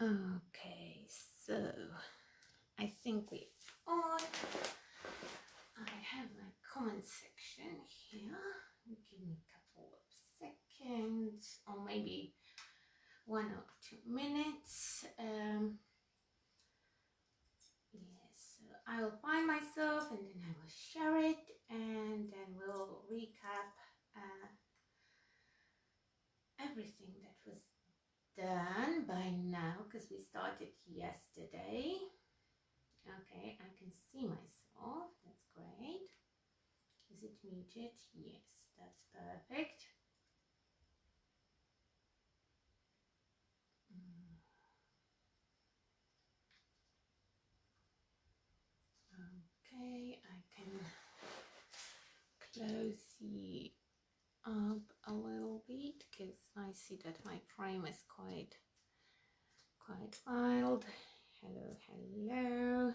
Okay, so I think we're on. I have my comment section here. Give me a couple of seconds, or maybe 1 or 2 minutes. Yes, so I will find myself and then I will share it, and then we'll recap everything that was done by now, because we started yesterday. Okay, I can see myself. That's great. Is it muted? Yes, that's perfect. Okay, I can close the up a little bit because I see that my frame is quite wild. Hello, hello.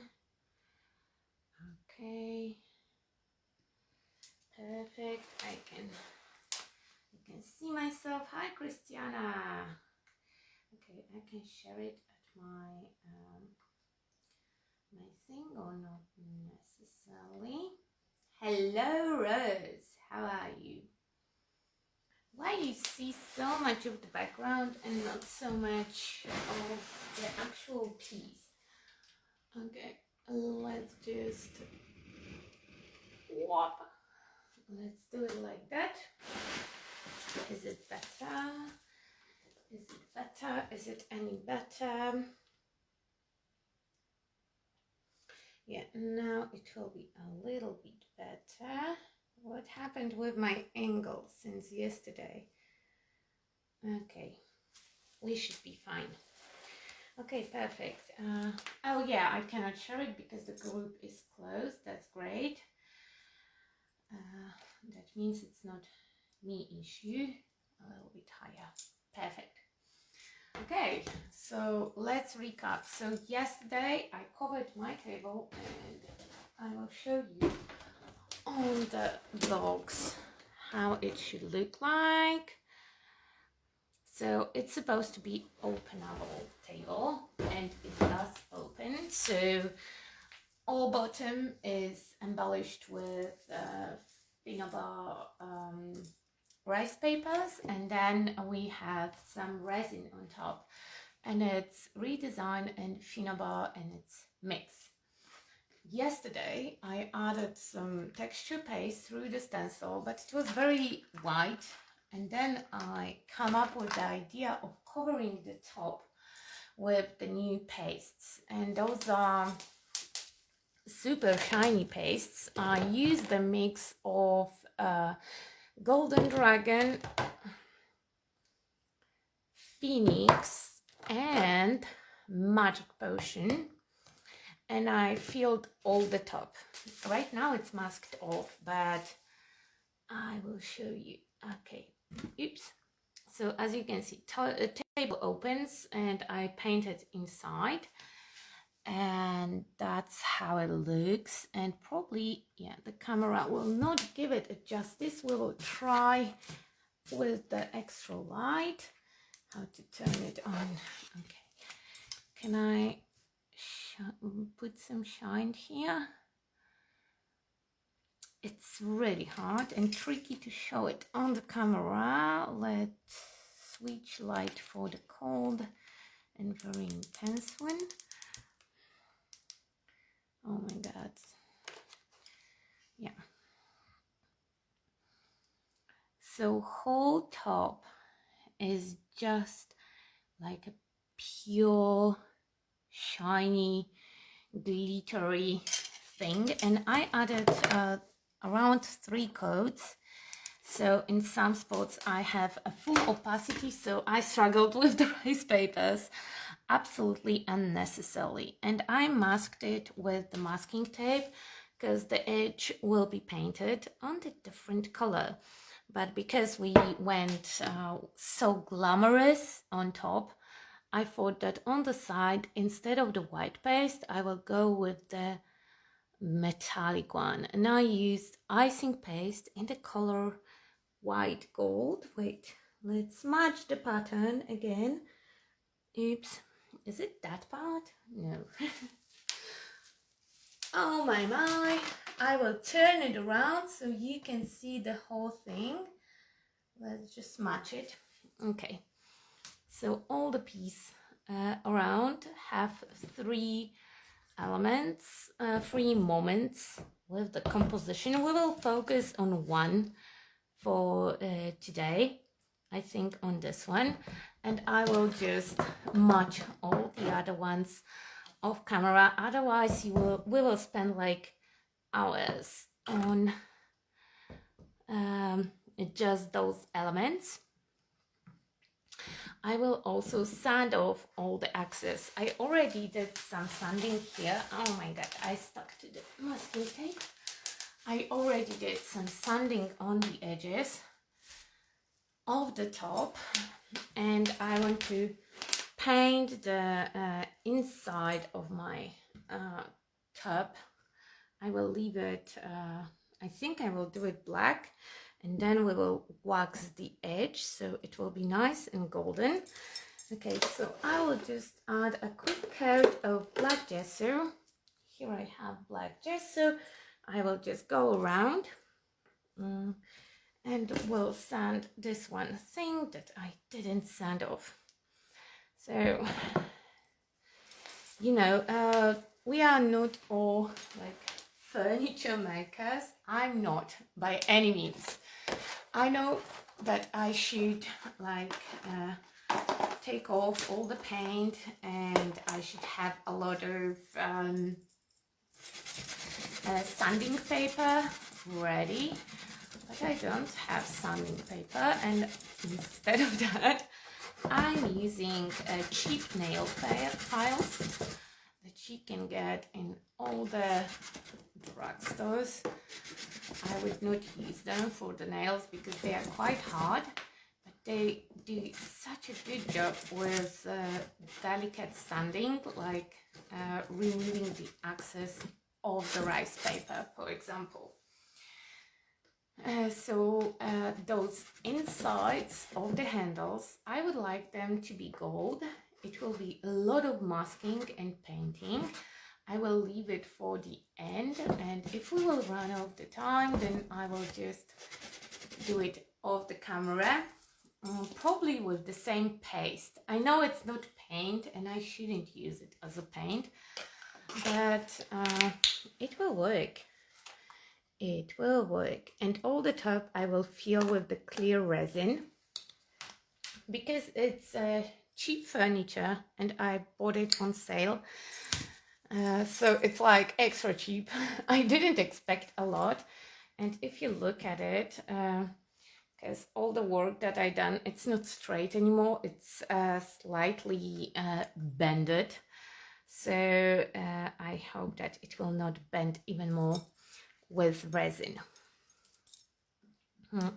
Okay, perfect. I can see myself. Hi, Christiana. Okay, I can share it at my my thing, or not necessarily. Hello, Rose. How are you? Why do you see so much of the background and not so much of the actual piece? Okay, let's just whop. Let's do it like that. Is it better? Is it better? Is it any better? Yeah, now it will be a little bit better. What happened with my angle since yesterday? Okay, we should be fine. Okay, perfect. Oh yeah, I cannot share it because the group is closed. That's great. That means it's not me issue. A little bit higher. Perfect. Okay, so let's recap. So yesterday I covered my table, and I will show you on the vlogs how it should look like. So it's supposed to be openable table, and it does open. So all bottom is embellished with Finnabair rice papers, and then we have some resin on top, and it's Redesign and Finnabair, and it's mix. Yesterday I added some texture paste through the stencil, but it was very white, and then I come up with the idea of covering the top with the new pastes, and those are super shiny pastes. I use the mix of Golden Dragon, Phoenix, and Magic Potion, and I filled all the top. Right now it's masked off, but I will show you. Okay, oops. So as you can see, the table opens, and I painted inside, and that's how it looks. And probably, yeah, the camera will not give it a justice. We will try with the extra light how to turn it on. Okay, can I put some shine here? It's really hard and tricky to show it on the camera. Let's switch light for the cold and very intense one. Oh my god. Yeah. So whole top is just like a pure shiny glittery thing, and I added around 3 coats. So in some spots I have a full opacity, so I struggled with the rice papers absolutely unnecessarily, and I masked it with the masking tape because the edge will be painted on the different color. But because we went so glamorous on top, I thought that on the side, instead of the white paste, I will go with the metallic one, and I used icing paste in the color white gold. Wait, let's match the pattern again. Oops. Is it that part? No. Oh my, I will turn it around so you can see the whole thing. Let's just match it. Okay, so all the pieces around have three elements, three moments with the composition. We will focus on one for today, I think on this one, and I will just match all the other ones off camera. Otherwise we will spend like hours on just those elements. I will also sand off all the excess. I already did some sanding here. Oh my god, I stuck to the masking tape. I already did some sanding on the edges of the top, and I want to paint the inside of my tub. I will leave it, I think I will do it black, and then we will wax the edge so it will be nice and golden. Okay, so I will just add a quick coat of black gesso. Here I have black gesso. I will just go around and will sand this one thing that I didn't sand off. So, you know, we are not all like furniture makers. I'm not by any means. I know that I should like take off all the paint, and I should have a lot of sanding paper ready, but I don't have sanding paper, and instead of that I'm using cheap nail files that you can get in all the drugstores. I would not use them for the nails because they are quite hard, but they do such a good job with delicate sanding, like removing the excess of the rice paper, for example. So those insides of the handles, I would like them to be gold. It will be a lot of masking and painting. I will leave it for the end, and if we will run out of the time, then I will just do it off the camera, probably with the same paste. I know it's not paint and I shouldn't use it as a paint, but it will work. It will work. And all the top I will fill with the clear resin because it's cheap furniture and I bought it on sale. So it's like extra cheap. I didn't expect a lot. And if you look at it, because all the work that I done, it's not straight anymore. It's slightly bended. So I hope that it will not bend even more with resin.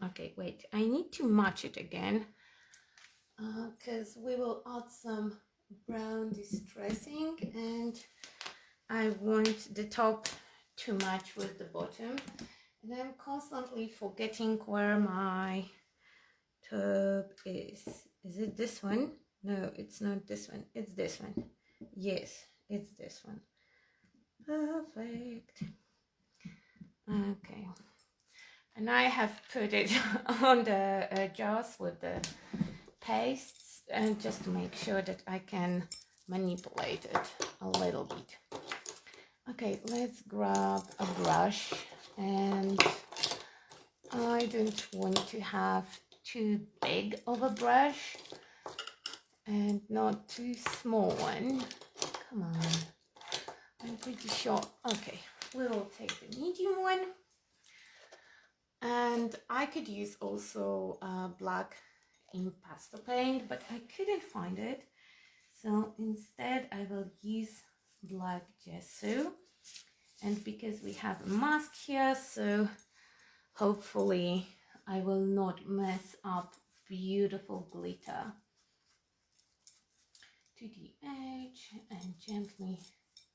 Okay, wait, I need to match it again because we will add some brown distressing, and I want the top to match with the bottom, and I'm constantly forgetting where my tub is. Is it this one? No, it's not this one. It's this one. Yes, it's this one. Perfect. Okay, and I have put it on the jars with the pastes, and just to make sure that I can manipulate it a little bit. Okay, let's grab a brush, and I don't want to have too big of a brush and not too small one. Come on, I'm pretty sure. Okay, we will take the medium one, and I could use also black ink pastel paint, but I couldn't find it, so instead I will use black gesso. And because we have a mask here, so hopefully I will not mess up beautiful glitter. To the edge and gently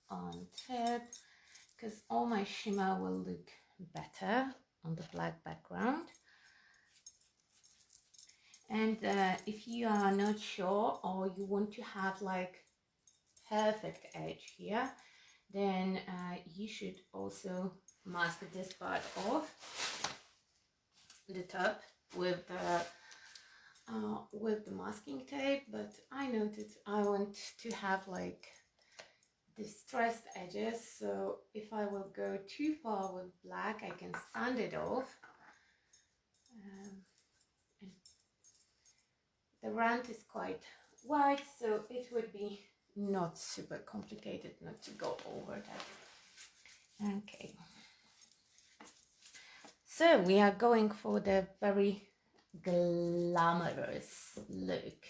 on tip, because all my shimmer will look better on the black background. And if you are not sure, or you want to have like perfect edge here, then you should also mask this part off the top with the masking tape. But I noticed I want to have like distressed edges, so if I will go too far with black, I can sand it off. And the rand is quite wide, so it would be not super complicated not to go over that. Okay, so we are going for the very glamorous look.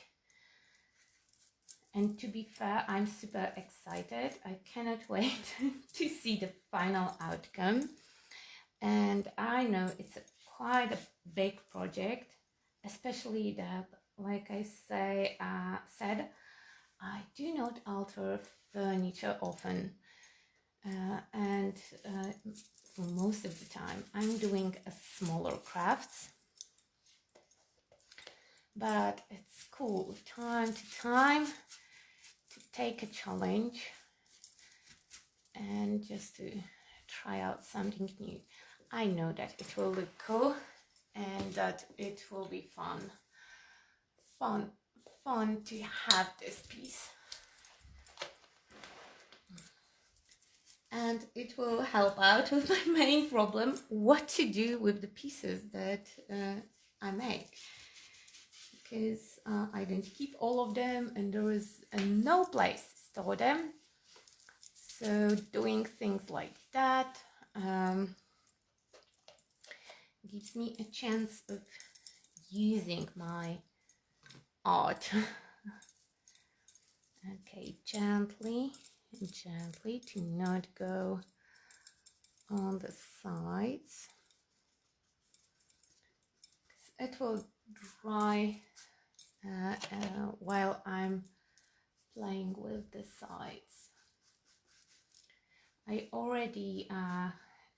And to be fair, I'm super excited. I cannot wait to see the final outcome. And I know it's quite a big project, especially that, like I said, I do not alter furniture often. For most of the time, I'm doing a smaller crafts. But it's cool time to time to take a challenge and just to try out something new. I know that it will look cool and that it will be fun to have this piece. And it will help out with my main problem, what to do with the pieces that I make. Because I don't keep all of them and there is no place to store them. So doing things like that gives me a chance of using my art. Okay, gently to not go on the sides. It will dry while I'm playing with the sides. I already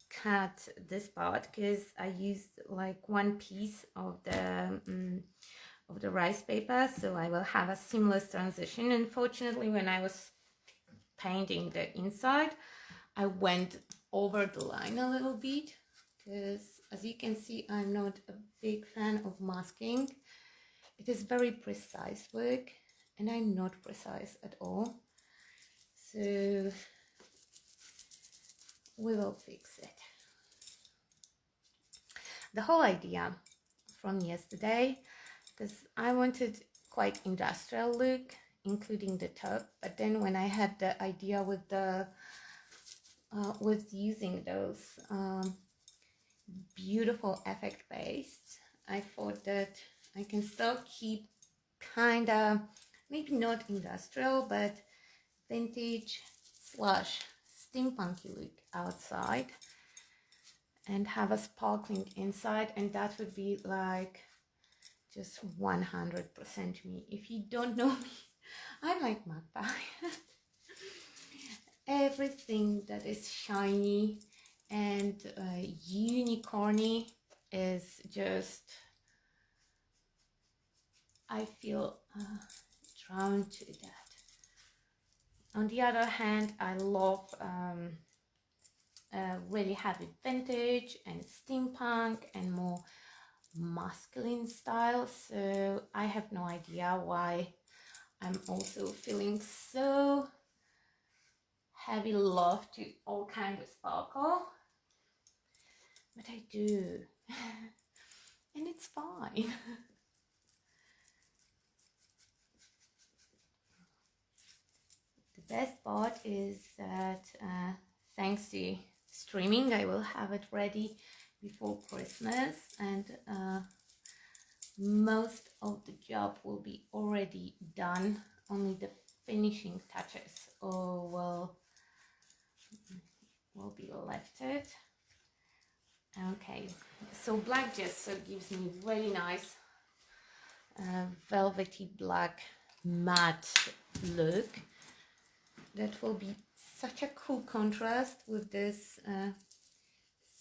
cut this part because I used like one piece of the rice paper, so I will have a seamless transition. Unfortunately, when I was painting the inside, I went over the line a little bit because, as you can see, I'm not a big fan of masking. It is very precise work and I'm not precise at all, so we will fix it. The whole idea from yesterday, because I wanted quite industrial look, including the top, but then when I had the idea with the with using those beautiful effect pastes, I thought that I can still keep kind of maybe not industrial but vintage / steampunky look outside and have a sparkling inside, and that would be like just 100% me. If you don't know me, I'm like magpie. Everything that is shiny and unicorny is just, I feel drawn to that. On the other hand, I love really heavy vintage and steampunk and more masculine style, so I have no idea why I'm also feeling so heavy love to all kinds of sparkle, but I do. And it's fine. The best part is that thanks to streaming, I will have it ready before Christmas, and most of the job will be already done. Only the finishing touches will be left. Okay, so black gesso gives me really nice velvety black matte look that will be such a cool contrast with this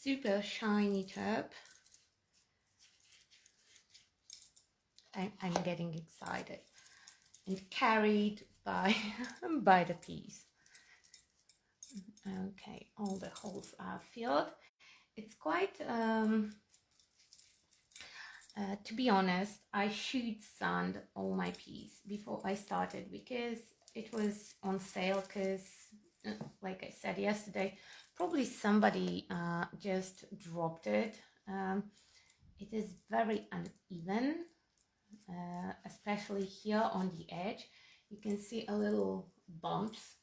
super shiny top. I'm getting excited. And carried by by the piece. Okay, all the holes are filled. It's quite to be honest, I should sand all my piece before I started because it was on sale, because like I said yesterday, probably somebody just dropped it. It is very uneven, especially here on the edge. You can see a little bumps.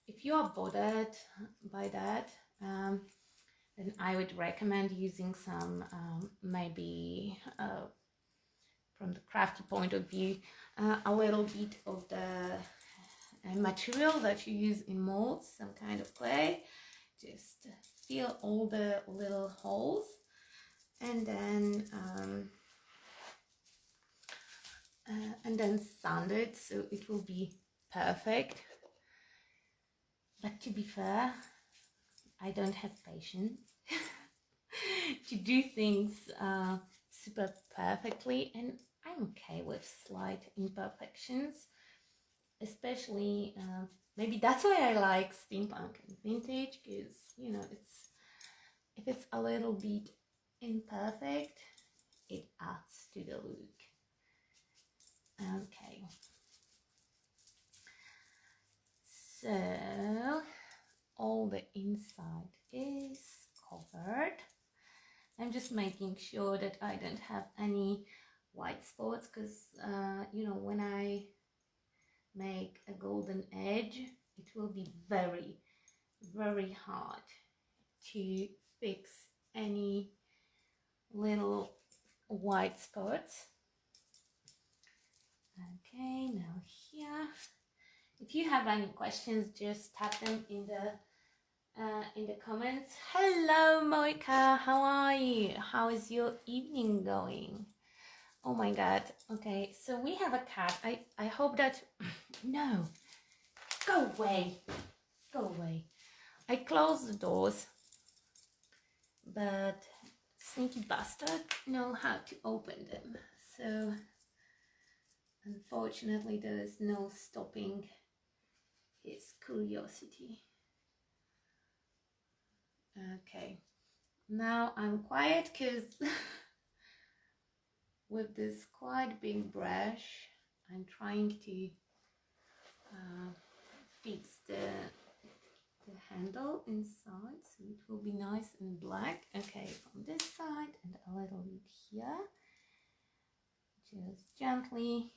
If you are bothered by that, then I would recommend using some maybe from the crafty point of view, a little bit of the material that you use in molds, some kind of clay. Just fill all the little holes and then sand it so it will be perfect. But to be fair, I don't have patience to do things super perfectly, and I'm okay with slight imperfections, especially maybe that's why I like steampunk and vintage, because you know, it's if it's a little bit imperfect, it adds to the look. Okay, so all the inside is covered. I'm just making sure that I don't have any white spots, because you know, when I make a golden edge, it will be very, very hard to fix any little white spots. Okay, now here, if you have any questions, just type them in the comments. Hello Moika, how are you? How is your evening going? Oh my god. Okay, so we have a cat. I hope that no, go away, go away. I closed the doors, but sneaky bastard know how to open them, so unfortunately there is no stopping his curiosity. Okay, now I'm quiet because with this quite big brush I'm trying to fix the handle inside so it will be nice and black. Okay, from this side and a little bit here, just gently,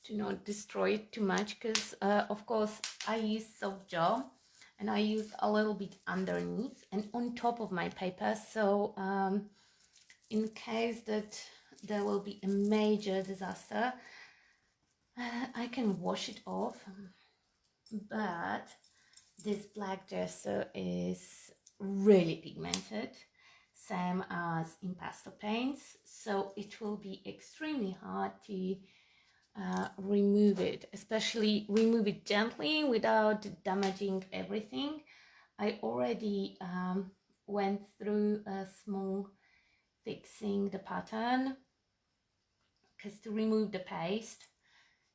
to not destroy it too much, because of course I use soft gel and I use a little bit underneath and on top of my paper, so in case that there will be a major disaster, I can wash it off. But this black gesso is really pigmented, same as impasto paints, so it will be extremely hard to remove it, especially remove it gently without damaging everything. I already went through a small fixing the pattern, because to remove the paste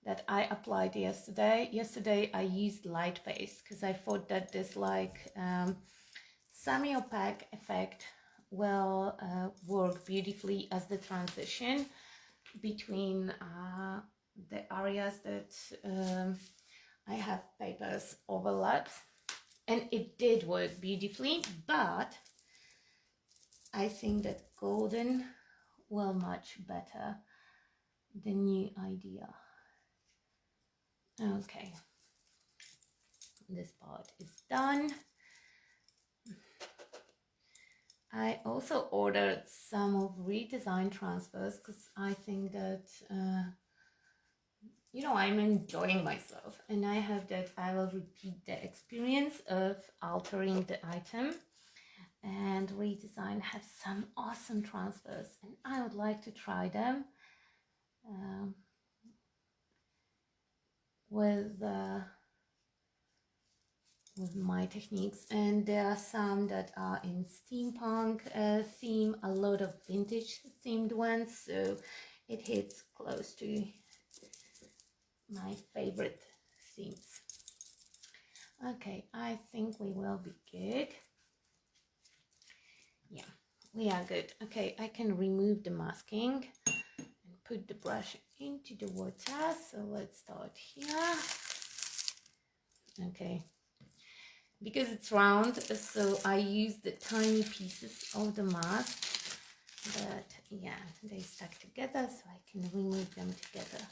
that I applied yesterday I used light paste because I thought that this like semi-opaque effect will work beautifully as the transition between the areas that I have papers overlapped, and it did work beautifully, but I think that golden will match better the new idea. Okay, this part is done. I also ordered some of Redesign Transfers because I think that you know, I'm enjoying myself, and I hope that I will repeat the experience of altering the item. And Redesign have some awesome transfers and I would like to try them with my techniques. And there are some that are in steampunk theme, a lot of vintage themed ones, so it hits close to my favorite themes. Okay, I think we will be good. Yeah, we are good. Okay, I can remove the masking and put the brush into the water. So let's start here. Okay, because it's round, so I use the tiny pieces of the mask, but yeah, they stuck together, so I can remove them together.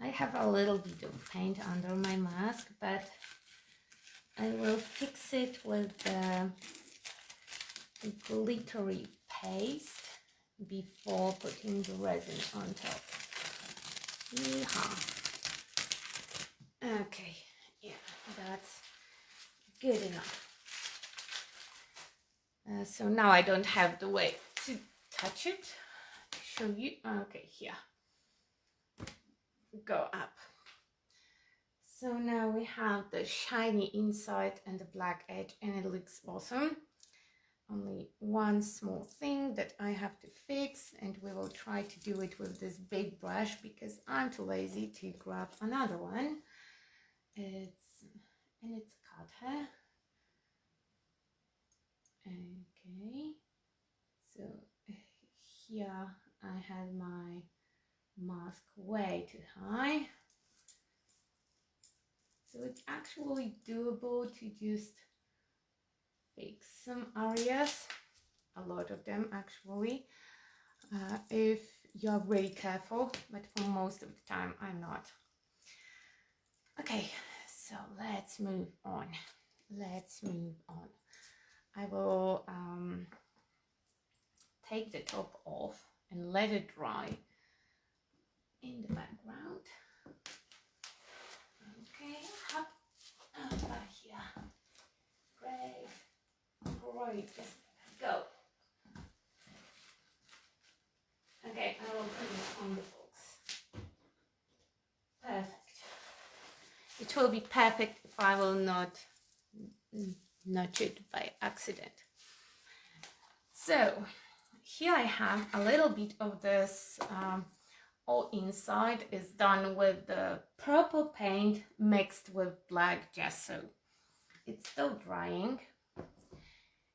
I have a little bit of paint under my mask, but I will fix it with the glittery paste before putting the resin on top. Yeehaw. Okay, yeah, that's good enough. So now I don't have the way to touch it. To show you. Okay, here. Go up. So now we have the shiny inside and the black edge, and it looks awesome. Only one small thing that I have to fix, and we will try to do it with this big brush because I'm too lazy to grab another one. It's cutter. Okay, so here I had my mask way too high. So it's actually doable to just fix some areas, a lot of them actually, if you're really careful, but for most of the time I'm not. Okay, so let's move on. I will take the top off and let it dry in the background. Okay, up over here. Great, just go. Okay, I will put it on the box. Perfect. It will be perfect if I will not notch it by accident. So here I have a little bit of this. All inside is done with the purple paint mixed with black gesso. It's still drying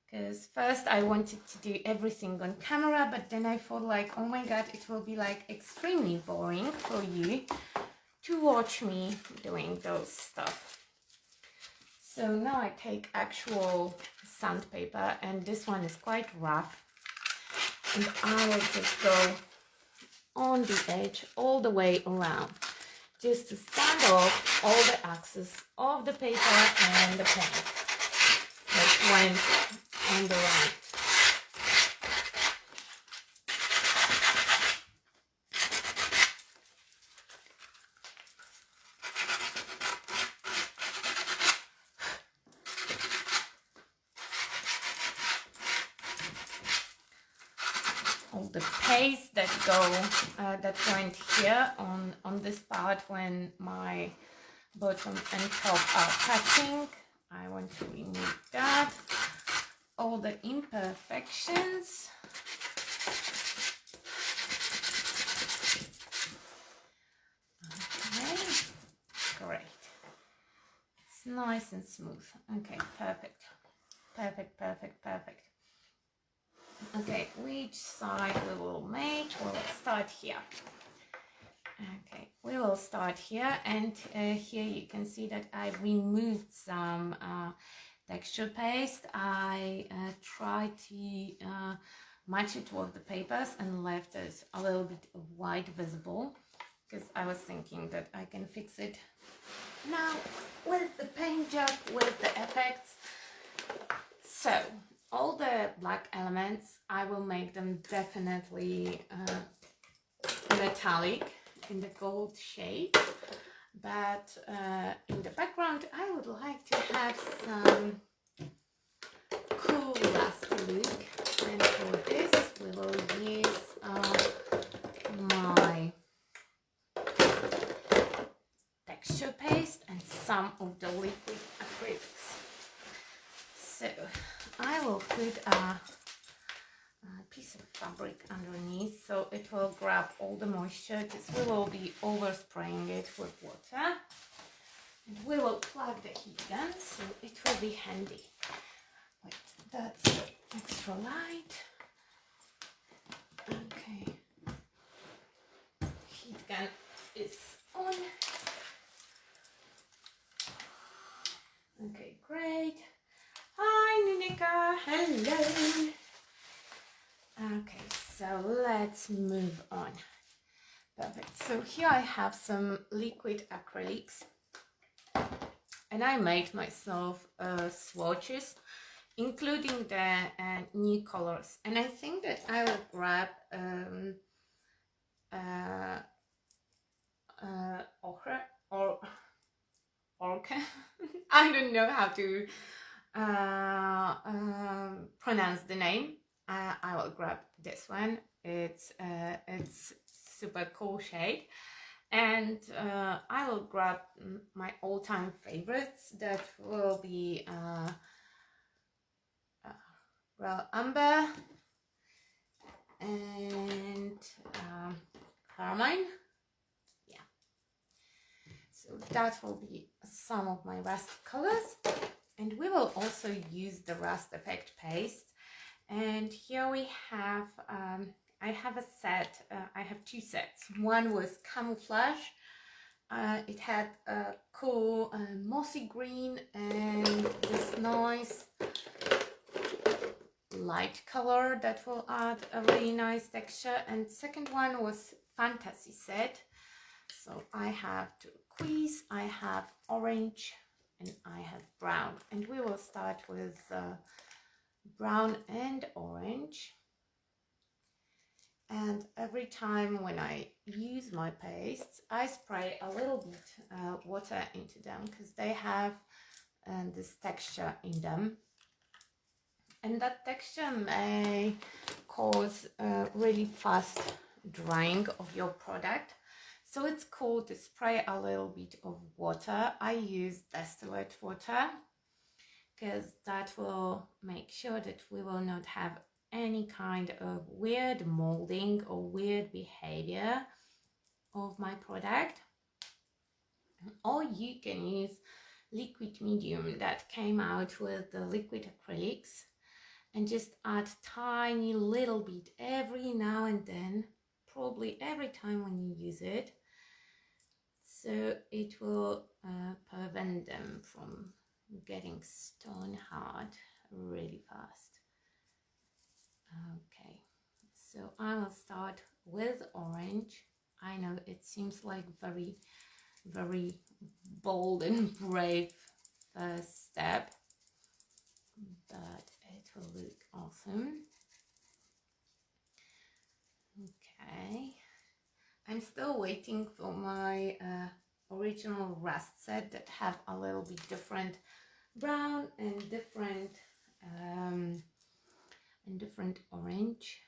because first I wanted to do everything on camera, but then I thought like, oh my god, it will be like extremely boring for you to watch me doing those stuff. So now I take actual sandpaper, and this one is quite rough, and I will just go on the edge all the way around, just to stand off all the excess of the paper and the paint that went on the right. All the paste that went here on this part when my bottom and top are touching, I want to remove that. All the imperfections. Okay, great. It's nice and smooth. Okay, perfect. Okay, which side we will make? We'll start here. Okay, we will start here, and here you can see that I removed some texture paste. I tried to match it with the papers and left it a little bit of white visible because I was thinking that I can fix it now with the paint job, with the effects. So all the black elements, I will make them definitely metallic in the gold shade, but in the background I would like to have some cool lusty look, and for this we will use my texture paste and some of the liquid acrylics. So I will put a piece of fabric under so it will grab all the moisture, because we will be overspraying it with water. And we will plug the heat gun, so it will be handy. Wait, that's extra light. Okay. Heat gun is on. Okay, great. Hi, Ninika. Hello. Okay, so let's move on. Perfect. So here I have some liquid acrylics, and I made myself swatches, including the new colors. And I think that I will grab ochre or orca. I don't know how to pronounce the name. I will grab this one. It's super cool shade, and I will grab my all-time favorites. That will be well, amber and carmine. Yeah, so that will be some of my rust colors, and we will also use the rust effect paste. And here we have I have a set. I have two sets. One was camouflage. It had a cool mossy green and this nice light color that will add a really nice texture. And second one was fantasy set. So I have turquoise, I have orange, and I have brown. And we will start with brown and orange. And every time when I use my pastes, I spray a little bit water into them, because they have this texture in them. And that texture may cause really fast drying of your product. So it's cool to spray a little bit of water. I use distilled water, because that will make sure that we will not have any kind of weird molding or weird behavior of my product. Or you can use liquid medium that came out with the liquid acrylics, and just add tiny little bit every now and then, probably every time when you use it, so it will prevent them from getting stone hard really fast. Okay, so I will start with orange. I know it seems like very bold and brave first step, but it will look awesome. Okay, I'm still waiting for my original rust set that have a little bit different brown and different orange,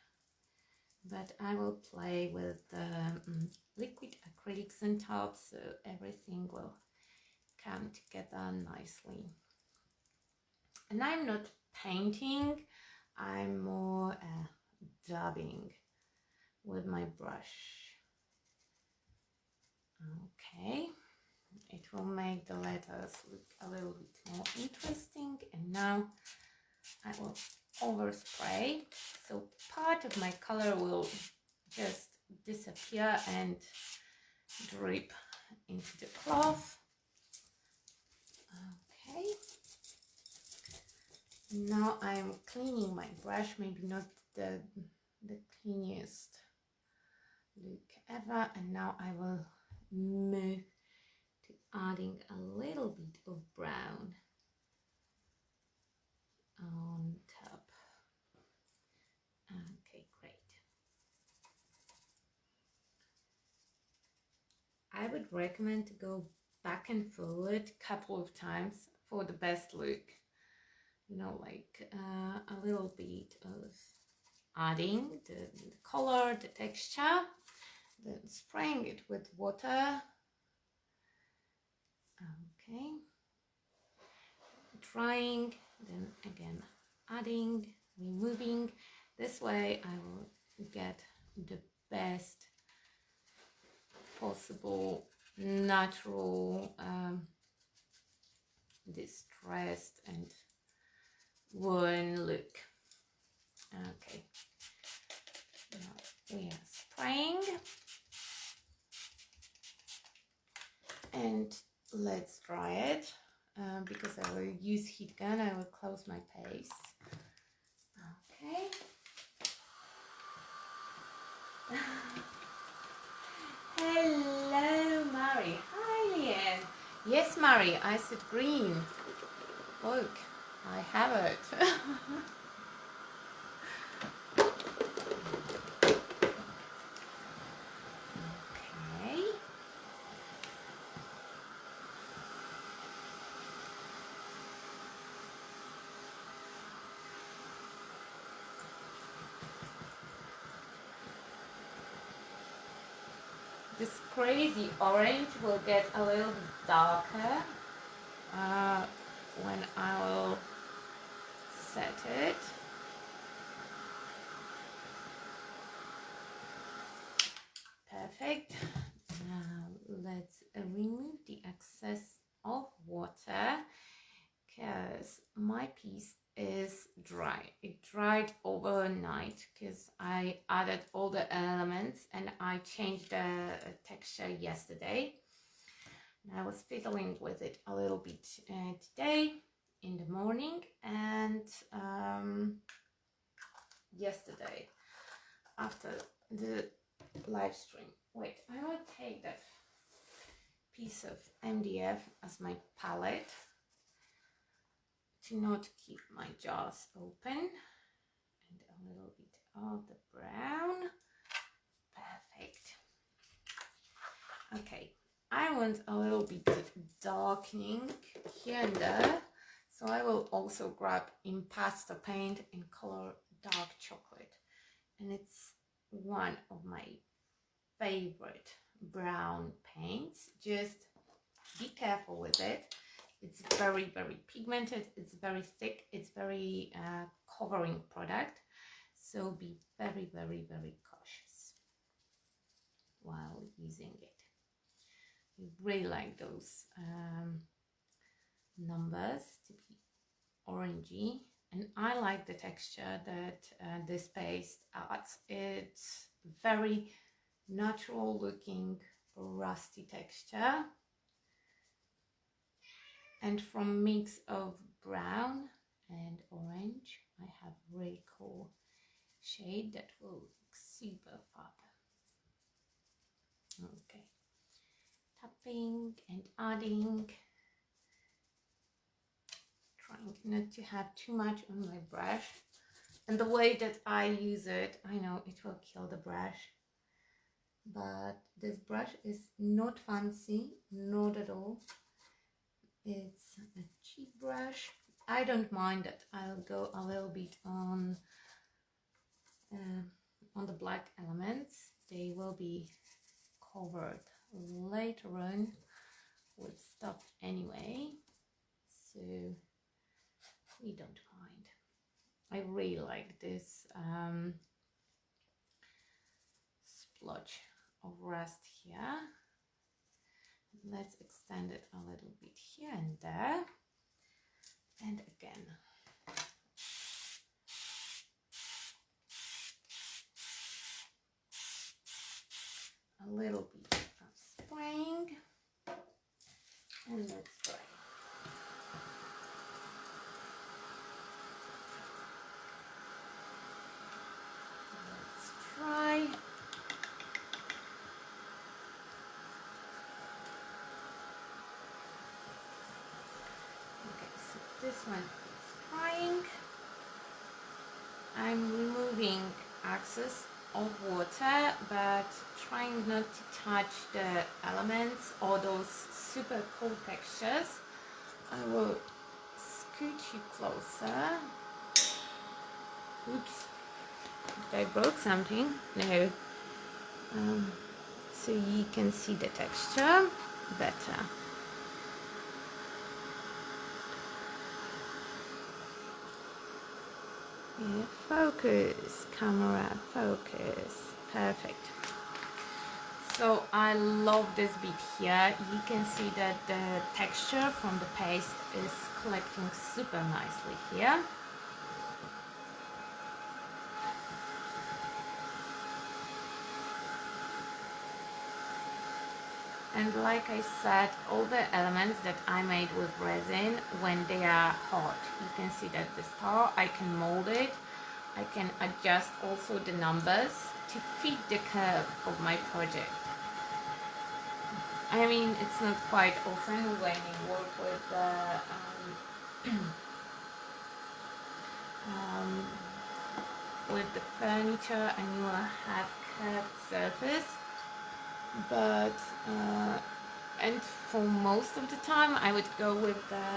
but I will play with the liquid acrylics on top, so everything will come together nicely. And I'm not painting, I'm more dabbing with my brush. Okay, it will make the letters look a little bit more interesting. And now I will overspray, so part of my color will just disappear and drip into the cloth. Okay, now I'm cleaning my brush, maybe not the cleanest look ever, and now I will move to adding a little bit of brown on top. Okay, great. I would recommend to go back and forward a couple of times for the best look. You know, like a little bit of adding the color, the texture, then spraying it with water. Okay, drying, then again adding, removing. This way I will get the best possible natural, distressed and worn look. Okay, now we are spraying, and let's dry it. Because I will use heat gun, I will close my paste. Okay. Hello, Mary. Hi, Leanne. Yes, Mary, I said green. Look, I have it. Okay. This crazy orange will get a little bit darker when I will set it. Perfect. Now let's remove the excess of water, because my piece is dry. It dried overnight because I added all the elements and I changed the texture yesterday. I was fiddling with it a little bit today in the morning, and yesterday after the live stream. Wait, I will take that piece of MDF as my palette to not keep my jaws open, and a little bit of the brown. Perfect. Okay, I want a little bit darkening here and there, so I will also grab impasto paint and color dark chocolate, and it's one of my favorite brown paints. Just be careful with it. It's very, very pigmented, it's very thick, it's very covering product, so be very, very, very cautious while using it. I really like those numbers to be orangey, and I like the texture that this paste adds. It's very natural looking, rusty texture, and from mix of brown and orange I have really cool shade that will look super fab. Okay, tapping and adding, trying not to have too much on my brush, and the way that I use it, I know it will kill the brush, but this brush is not fancy, not at all. It's a cheap brush. I don't mind it. I'll go a little bit on the black elements. They will be covered later on with stuff anyway, so we don't mind. I really like this splotch of rust here. Let's extend it a little bit here and there, and again a little bit of spraying, and let's try. Let's try. This one is drying. I'm removing excess of water, but trying not to touch the elements or those super cool textures. I will scoot you closer. Oops, did I broke something? No. So you can see the texture better. Yeah, focus, camera, focus. Perfect. So I love this bit here. You can see that the texture from the paste is collecting super nicely here. And like I said, all the elements that I made with resin, when they are hot, you can see that the star, I can mold it. I can adjust also the numbers to fit the curve of my project. I mean, it's not quite often when you work with the furniture and you will have curved surface, but and for most of the time I would go with the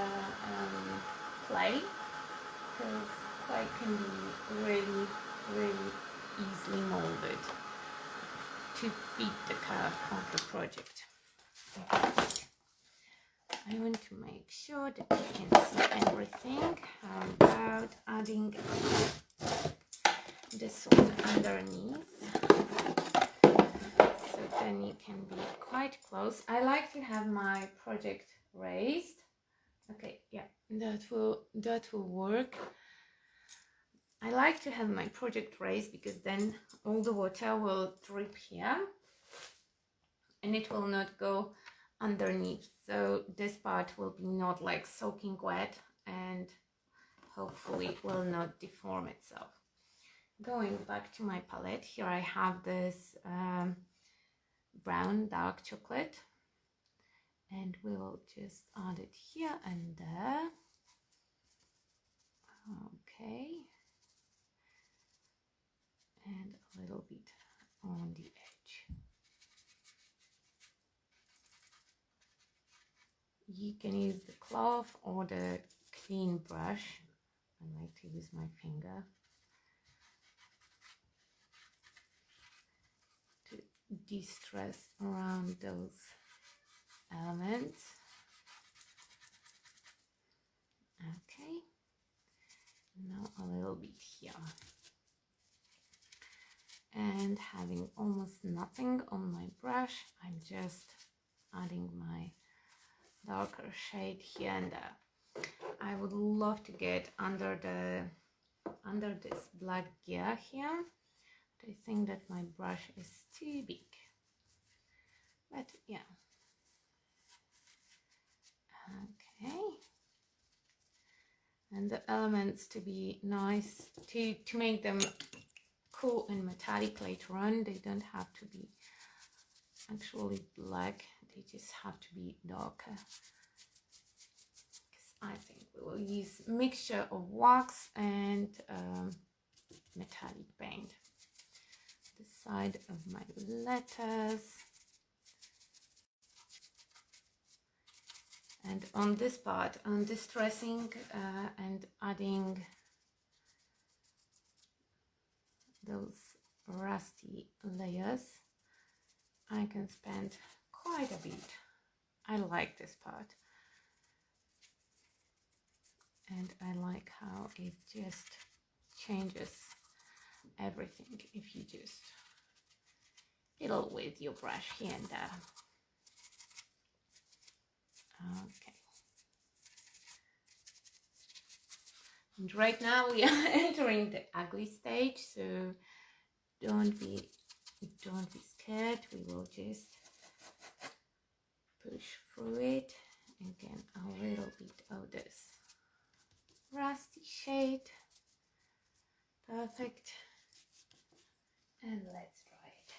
clay, because clay can be really easily molded to fit the curve of the project. I want to make sure that you can see everything. How about adding this one underneath, so then you can be quite close. I like to have my project raised. Okay, yeah, that will work. I like to have my project raised because then all the water will drip here and it will not go underneath, so this part will be not like soaking wet and hopefully it will not deform itself. Going back to my palette, here I have this brown dark chocolate, and we will just add it here and there. Okay, and a little bit on the edge. You can use the cloth or the clean brush. I like to use my finger to de-stress around those elements. Okay, now a little bit here. And having almost nothing on my brush, I'm just adding my darker shade here and there. I would love to get under this black gear here, but I think that my brush is too big. But yeah. Okay. And the elements to be nice, to make them cool and metallic later on, they don't have to be actually black, they just have to be darker. I think we will use mixture of wax and metallic paint. The side of my letters. And on this part, I'm distressing and adding those rusty layers. I can spend quite a bit. I like this part. And I like how it just changes everything if you just fiddle with your brush here and there. Okay. And right now we are entering the ugly stage, so don't be scared. We will just push through it. Again, a little bit of this rusty shade. Perfect. And let's try it.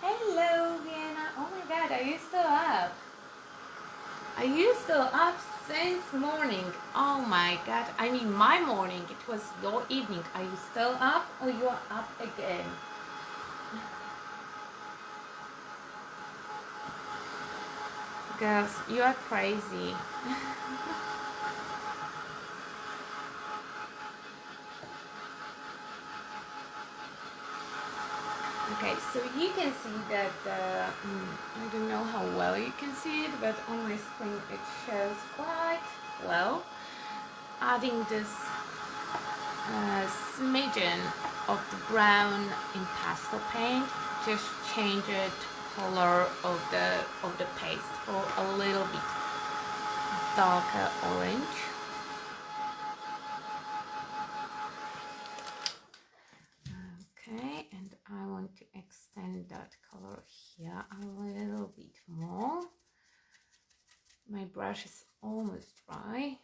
Hello, Vienna. Oh my God, are you still up? Are you still up since morning? Oh my God. I mean, my morning. It was your evening. Are you still up or you are up again? Girls, you are crazy. Okay, so you can see that, I don't know how well you can see it, but on my screen it shows quite well adding this smidgen of the brown in pastel paint, just change it color of the paste for a little bit darker orange. Okay, and I want to extend that color here a little bit more. My brush is almost dry.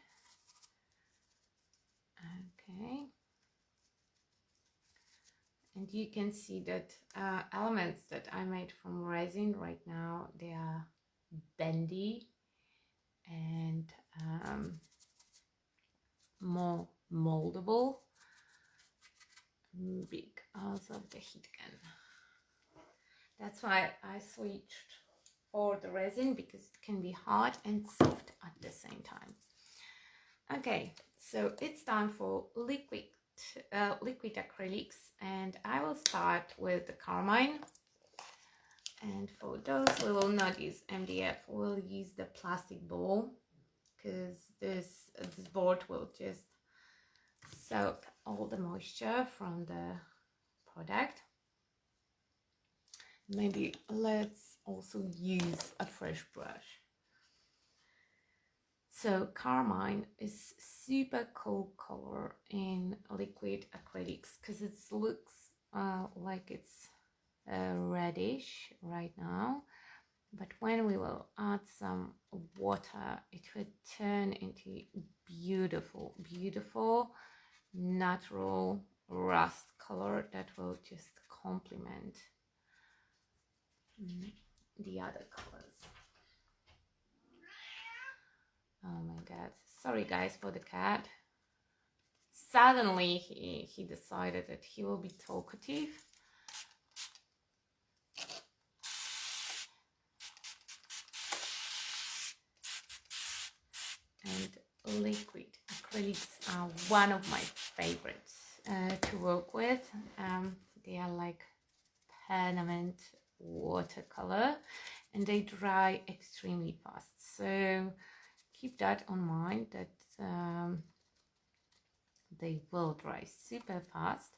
Okay, and you can see that elements that I made from resin right now, they are bendy and more moldable because of the heat gun. That's why I switched for the resin, because it can be hard and soft at the same time. Okay, so it's time for liquid acrylics, and I will start with the carmine. And for those, we will not use MDF, we'll use the plastic bowl, because this board will just soak all the moisture from the product. Maybe let's also use a fresh brush. So carmine is super cool color in liquid acrylics, because it looks like it's reddish right now, but when we will add some water, it will turn into beautiful natural rust color that will just complement the other colors. Oh my god, sorry guys for the cat. Suddenly he decided that he will be talkative. And liquid acrylics are one of my favorites to work with. They are like permanent watercolor and they dry extremely fast, so keep that in mind, that they will dry super fast,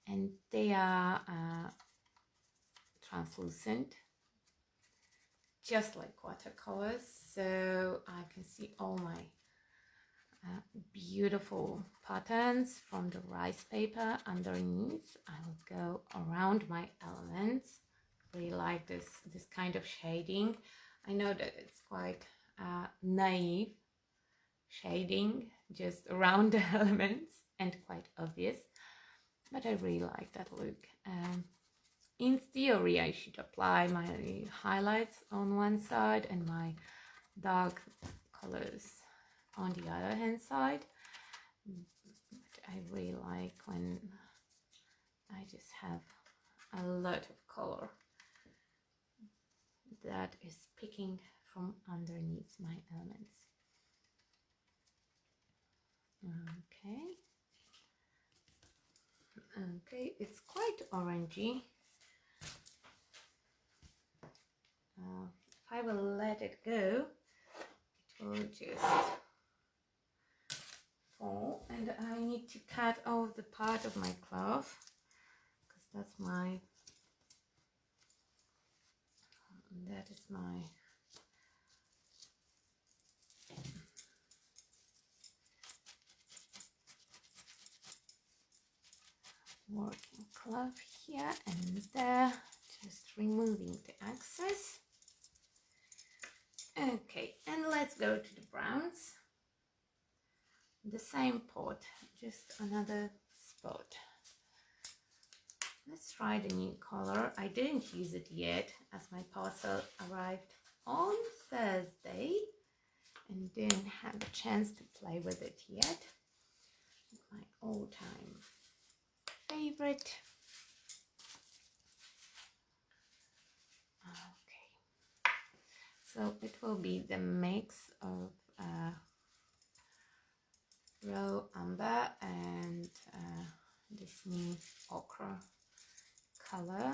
and they are translucent just like watercolors, so I can see all my beautiful patterns from the rice paper underneath. I will go around my elements. Really like this kind of shading. I know that it's quite naive shading just around the elements and quite obvious, but I really like that look. In theory, I should apply my highlights on one side and my dark colors on the other hand side, but I really like when I just have a lot of color that is picking from underneath my elements. Okay, it's quite orangey. If I will let it go, it will just fall, and I need to cut off the part of my cloth, because that is my working cloth here and there, just removing the excess. Okay, and let's go to the browns. The same pot, just another spot. Let's try the new color. I didn't use it yet, as my parcel arrived on Thursday and didn't have a chance to play with it yet. My all-time favorite. Okay, so it will be the mix of raw amber and this new ochre color,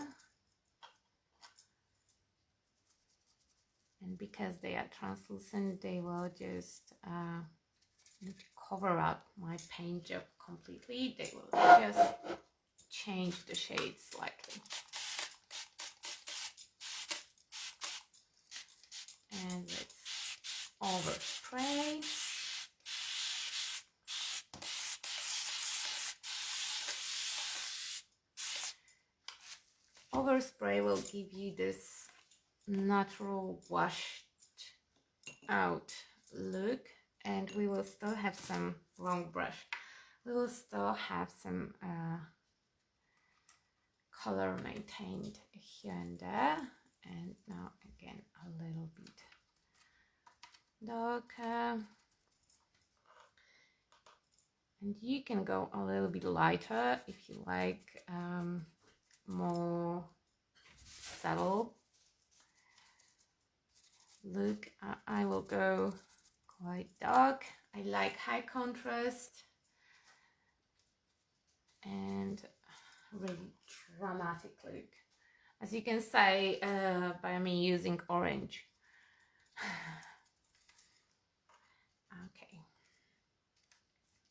and because they are translucent, they will just need to cover up my paint job completely. They will just change the shade slightly. And let's overspray. Overspray will give you this natural washed out look, and we will still have some wrong brush. We will still have some color maintained here and there. And now again a little bit darker. And you can go a little bit lighter if you like, more subtle look. I will go quite dark. I like high contrast and really dramatic look, as you can say by me using orange. Okay,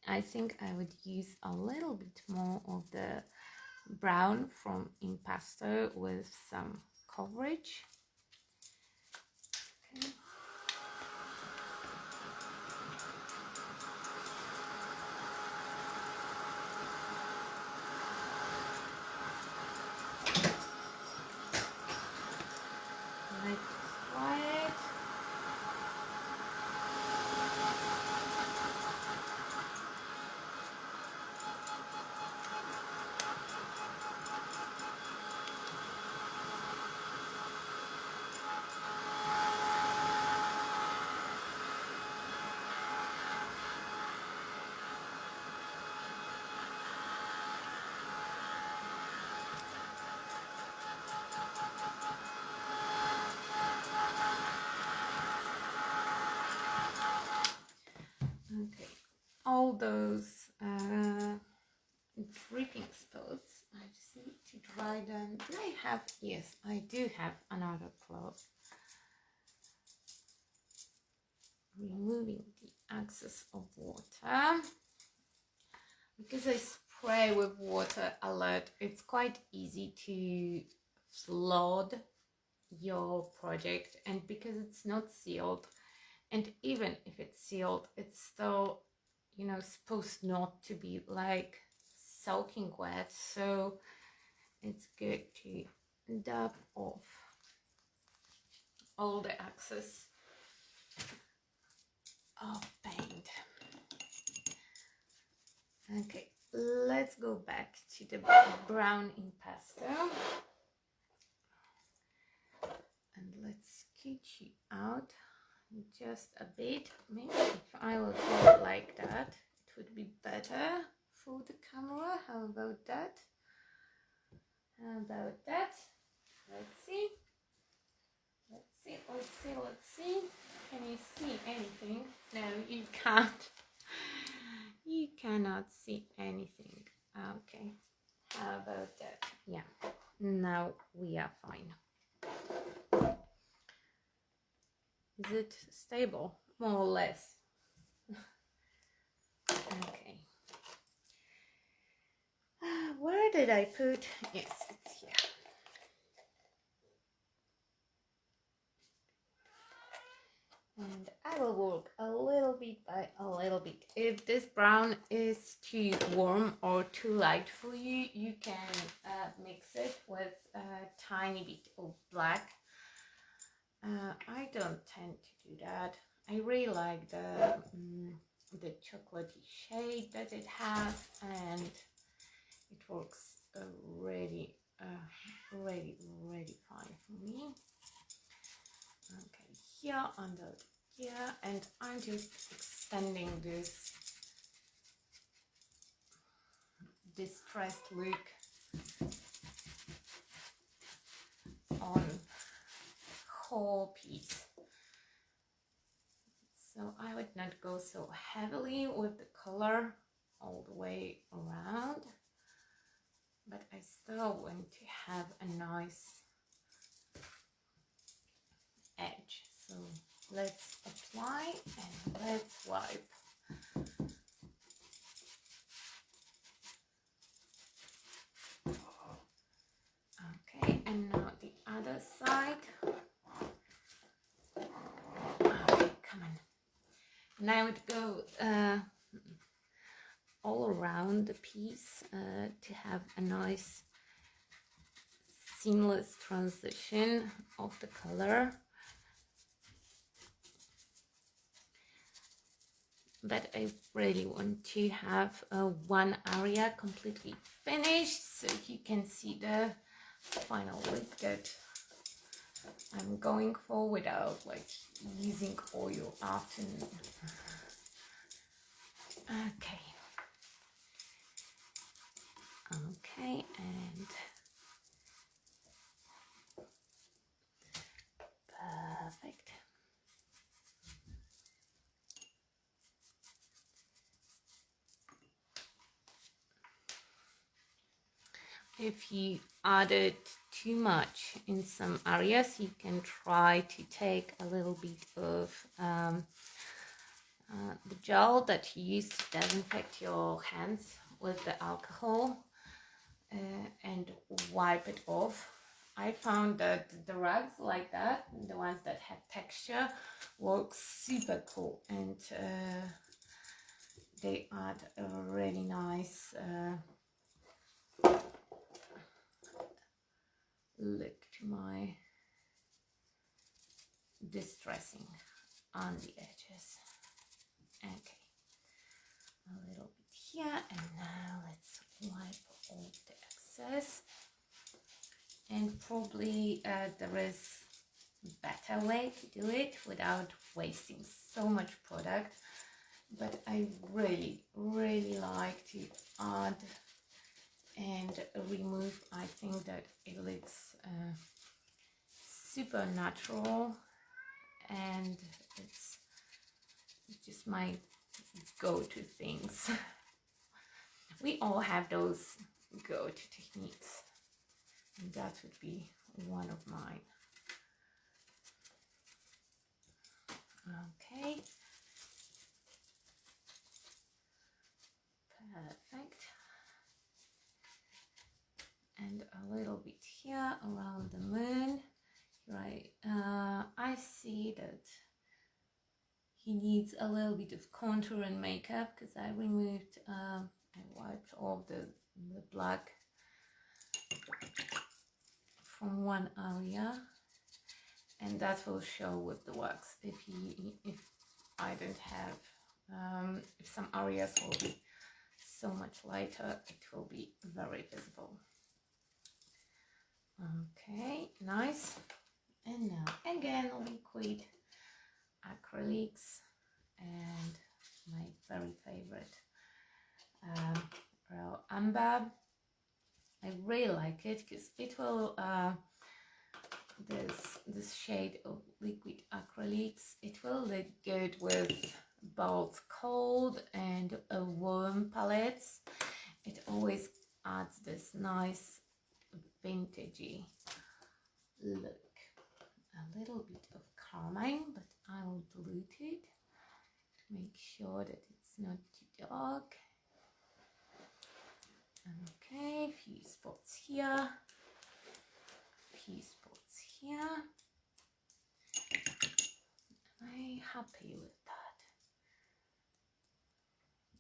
I think I would use a little bit more of the brown from impasto with some coverage. Okay. Let's try it. Okay, all those dripping spots, I just need to dry them. Do I have? Yes, I do have another cloth. Removing the excess of water. Because I spray with water a lot, it's quite easy to flood your project, and because it's not sealed, and even if it's sealed, it's still, you know, supposed not to be like soaking wet, so it's good to dab off all the excess of paint. Okay, let's go back to the brown impasto and let's sketch you out just a bit. Maybe if I will do it like that, it would be better for the camera. How about that? How about that? Let's see. Let's see, let's see, let's see. Can you see anything? No, you can't. You cannot see anything. Okay. How about that? Yeah. Now we are fine. Is it stable? More or less. Okay. Where did I put? Yes, it's here. And I will work a little bit by a little bit. If this brown is too warm or too light for you, you can mix it with a tiny bit of black. I don't tend to do that. I really like the chocolatey shade that it has, and it works really fine for me. Okay, here under here, and I'm just extending this distressed look on whole piece. So I would not go so heavily with the color all the way around, but I still want to have a nice edge. So let's apply and let's wipe and now the other side. Okay, come on. Now it go all around the piece to have a nice seamless transition of the color. But I really want to have one area completely finished, so you can see the final look that I'm going for without like using oil often. Okay. Okay, and perfect. If you added too much in some areas, you can try to take a little bit of the gel that you use to disinfect your hands with the alcohol and wipe it off. I found that the rugs like that, the ones that have texture, work super cool, and they add a really nice look to my distressing on the edges. Okay, a little bit here, and now let's wipe off the excess. And probably there is a better way to do it without wasting so much product, but I really like to add and remove. I think that it looks super natural, and it's just my go-to things. We all have those go-to techniques, and that would be one of mine. Okay, perfect. And a little bit here around the moon. Right, I see that he needs a little bit of contour and makeup because I removed, I wiped all the black from one area, and that will show with the wax. If I don't have, if some areas will be so much lighter, it will be very visible. Okay, nice. And now again liquid acrylics and my very favorite real amber. I really like it because it will this shade of liquid acrylics, it will look good with both cold and warm palettes. It always adds this nice vintagey look. A little bit of carmine, but I will dilute it to make sure that it's not too dark. Okay, few spots here, few spots here. I'm happy with that.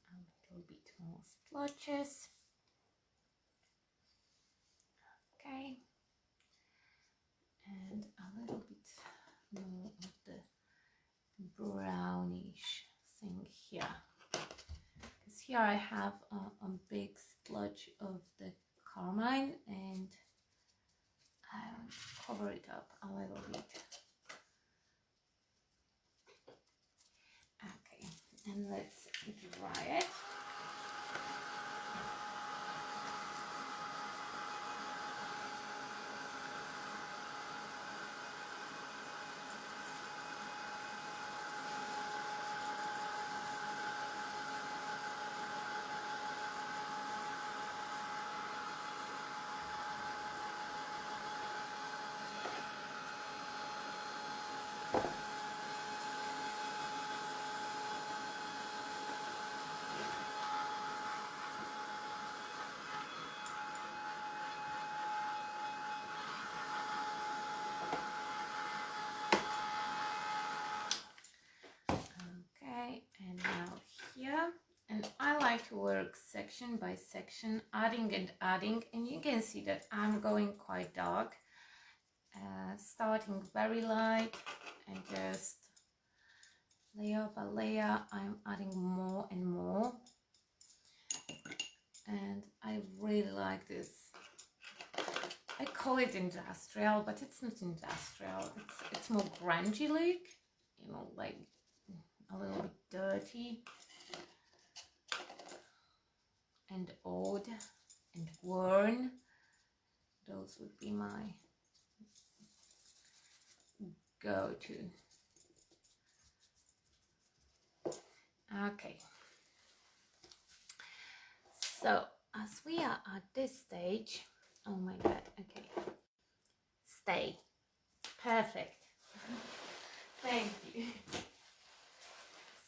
A little bit more splotches. Okay, and a little bit more of the brownish thing here, because here I have a big splotch of the carmine, and I will cover it up a little bit. Okay, and let's dry it. like to work section by section, adding and adding, and you can see that I'm going quite dark, starting very light and just layer by layer I'm adding more and more, and I really like this. I call it industrial, but it's not industrial, it's more grungy look, you know, like a little bit dirty and old and worn. Those would be my go-to. Okay, so as we are at this stage, oh my god, okay, stay, perfect, thank you.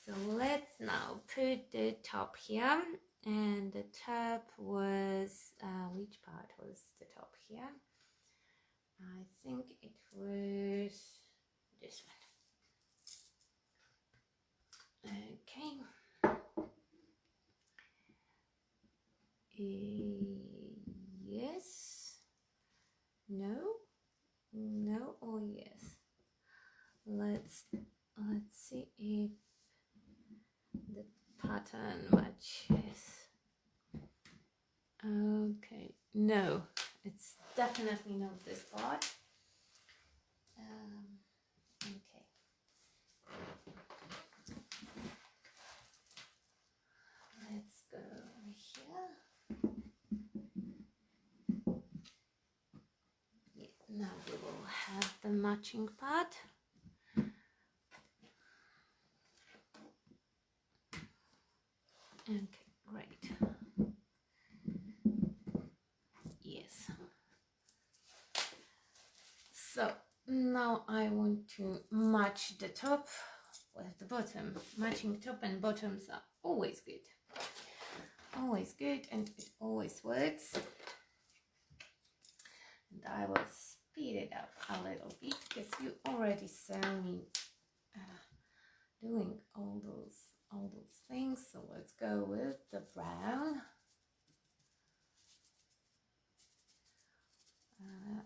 So let's now put the top here, and the top was, which part was the top here? I think it was this one. Okay. Yes. No. No or yes. Let's see if the pattern matches. Okay. No, it's definitely not this part. Okay. Let's go here. Yeah, now we will have the matching part. Okay, great. Yes. So now I want to match the top with the bottom. Matching top and bottoms are always good. Always good, and it always works. And I will speed it up a little bit because you already saw me doing all those things. So let's go with the brown.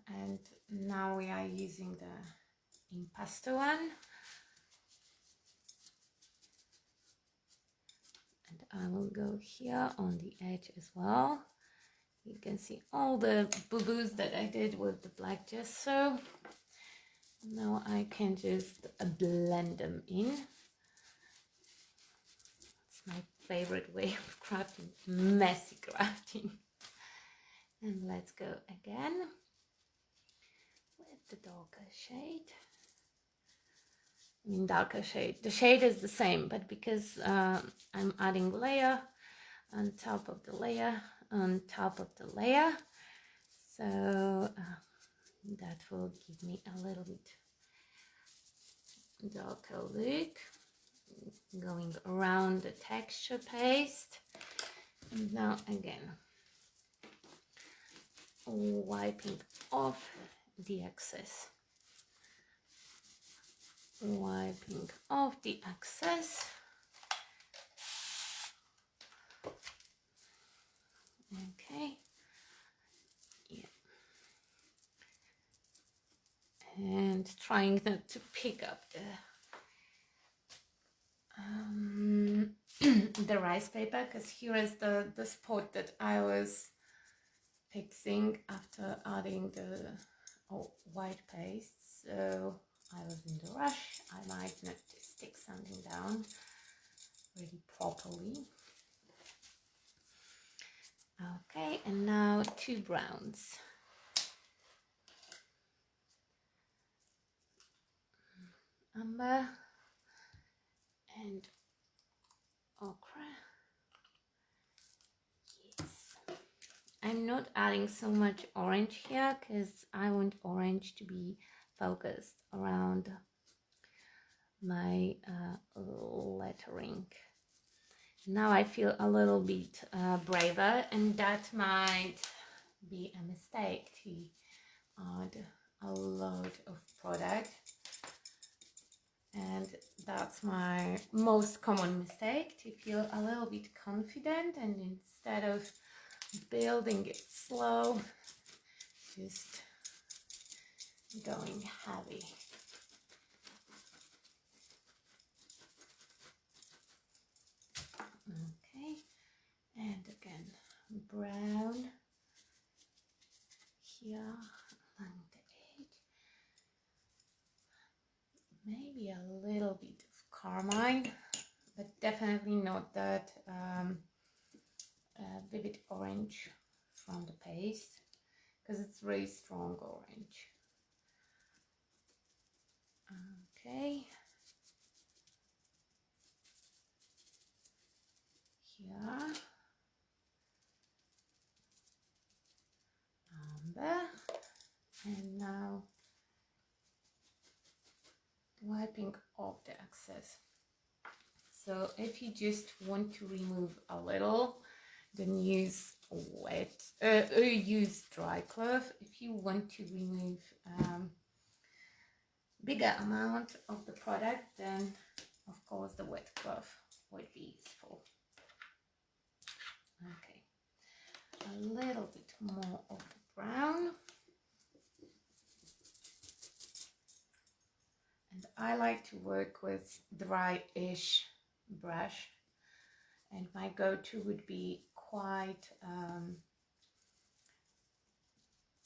And now we are using the impasto one. And I will go here on the edge as well. You can see all the boo-boos that I did with the black gesso. Now I can just blend them in. It's my favorite way of crafting, messy crafting. And let's go again with the darker shade. I mean, darker shade. The shade is the same, but because I'm adding layer on top of the layer on top of the layer, so that will give me a little bit darker look, going around the texture paste. And now again, wiping off the excess. Wiping off the excess. Okay. Yeah. And trying not to pick up the rice paper, because here is the spot that I was fixing after adding the white paste. So I was in the rush. I might not stick something down really properly. Okay, and now two browns. Amber and ochre. Yes. I'm not adding so much orange here because I want orange to be focused around my lettering. Now I feel a little bit braver, and that might be a mistake to add a lot of product And that's my most common mistake, to feel a little bit confident and instead of building it slow, just going heavy. Okay, and again, brown here along the edge. Maybe a little bit of carmine, but definitely not that vivid orange from the paste, because it's really strong orange. Okay, here, amber, and now wiping off the excess. So if you just want to remove a little, then use use dry cloth. If you want to remove bigger amount of the product, then of course the wet cloth would be useful. Okay, a little bit more of the brown. And I like to work with dry-ish brush, and my go-to would be quite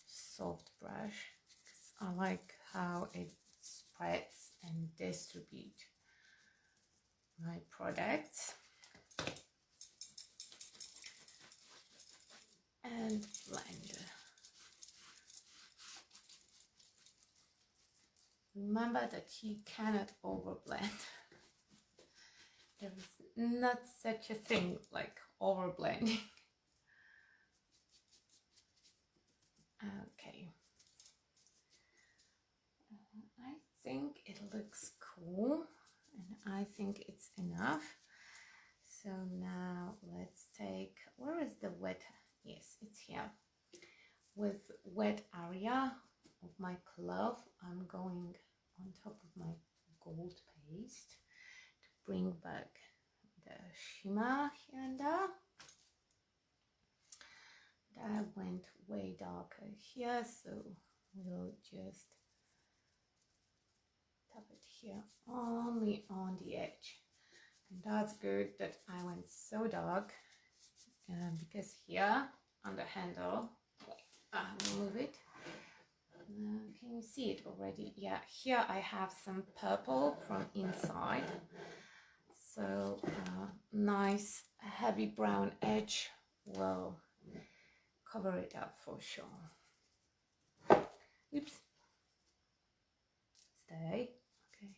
soft brush, because I like how it spreads and distributes my products. And blender. Remember that you cannot overblend. There is not such a thing like overblending. Okay. I think it looks cool, and I think it's enough. So now let's take, where is the wet? Yes, it's here. With wet area of my cloth, I'm going on top of my gold paste to bring back the shimmer here and there. That went way darker here, so we'll just tap it here only on the edge. And that's good that I went so dark, because here on the handle, I'll move it. Can you see it already? Yeah, here I have some purple from inside. So nice heavy brown edge will cover it up for sure. Oops. Stay. Okay.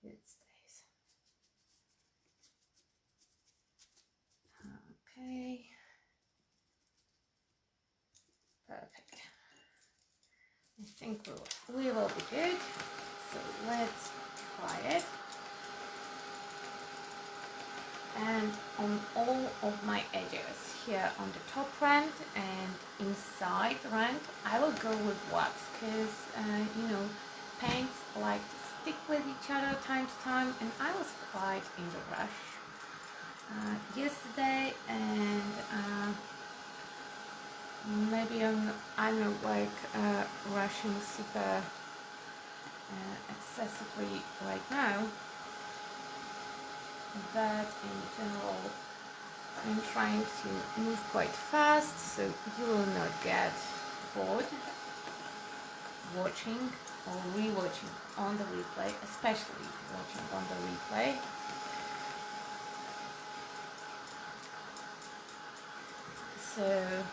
It stays. Okay. Perfect. I think we will be good. So let's try it. And on all of my edges here on the top rand and inside rand, I will go with wax, because you know, paints like to stick with each other time to time, and I was quite in the rush yesterday, and maybe I'm not like rushing super excessively right now, but in general I'm trying to move quite fast, so you will not get bored watching or re-watching on the replay, especially watching on the replay. So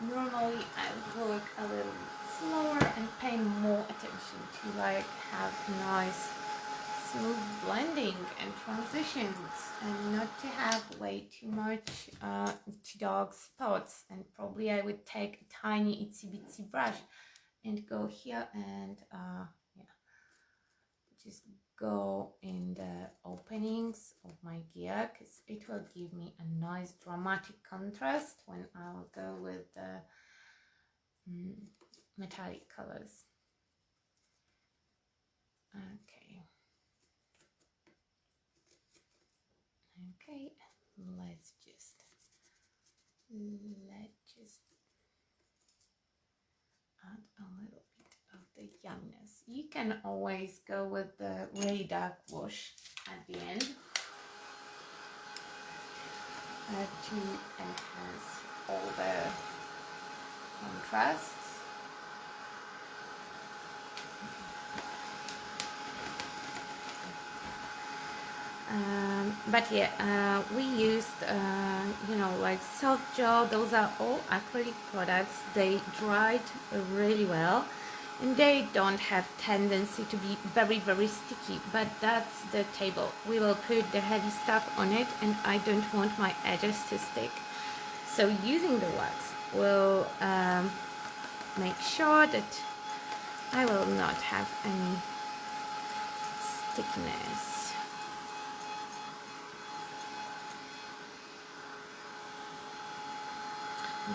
normally I would work a little slower and pay more attention to like have nice smooth blending and transitions, and not to have way too much too dark spots. And probably I would take a tiny itsy bitsy brush and go here and yeah, just go in the openings of my gear, because it will give me a nice dramatic contrast when I'll go with the metallic colors. Okay. Okay, let's just add a little bit of the yumminess. You can always go with the really dark wash at the end to enhance all the contrasts. But yeah, we used, you know, like soft gel. Those are all acrylic products. They dried really well, and they don't have tendency to be very, very sticky. But that's the table. We will put the heavy stuff on it, and I don't want my edges to stick. So using the wax will make sure that I will not have any stickiness.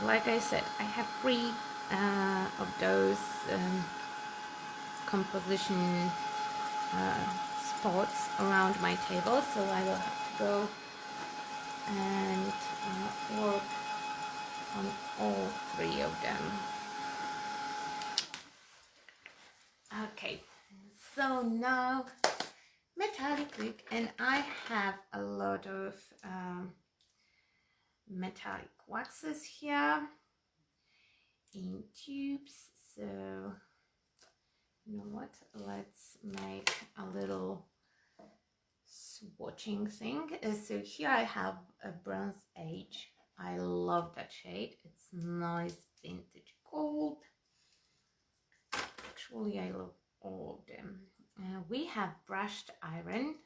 Like I said, I have 3 of those composition spots around my table, so I will have to go and work on all 3 of them. Okay, so now metallic look, and I have a lot of metallic waxes here in tubes, so you know what, let's make a little swatching thing. So here I have a Bronze Age. I love that shade. It's nice vintage gold. Actually, I love all of them. We have brushed iron.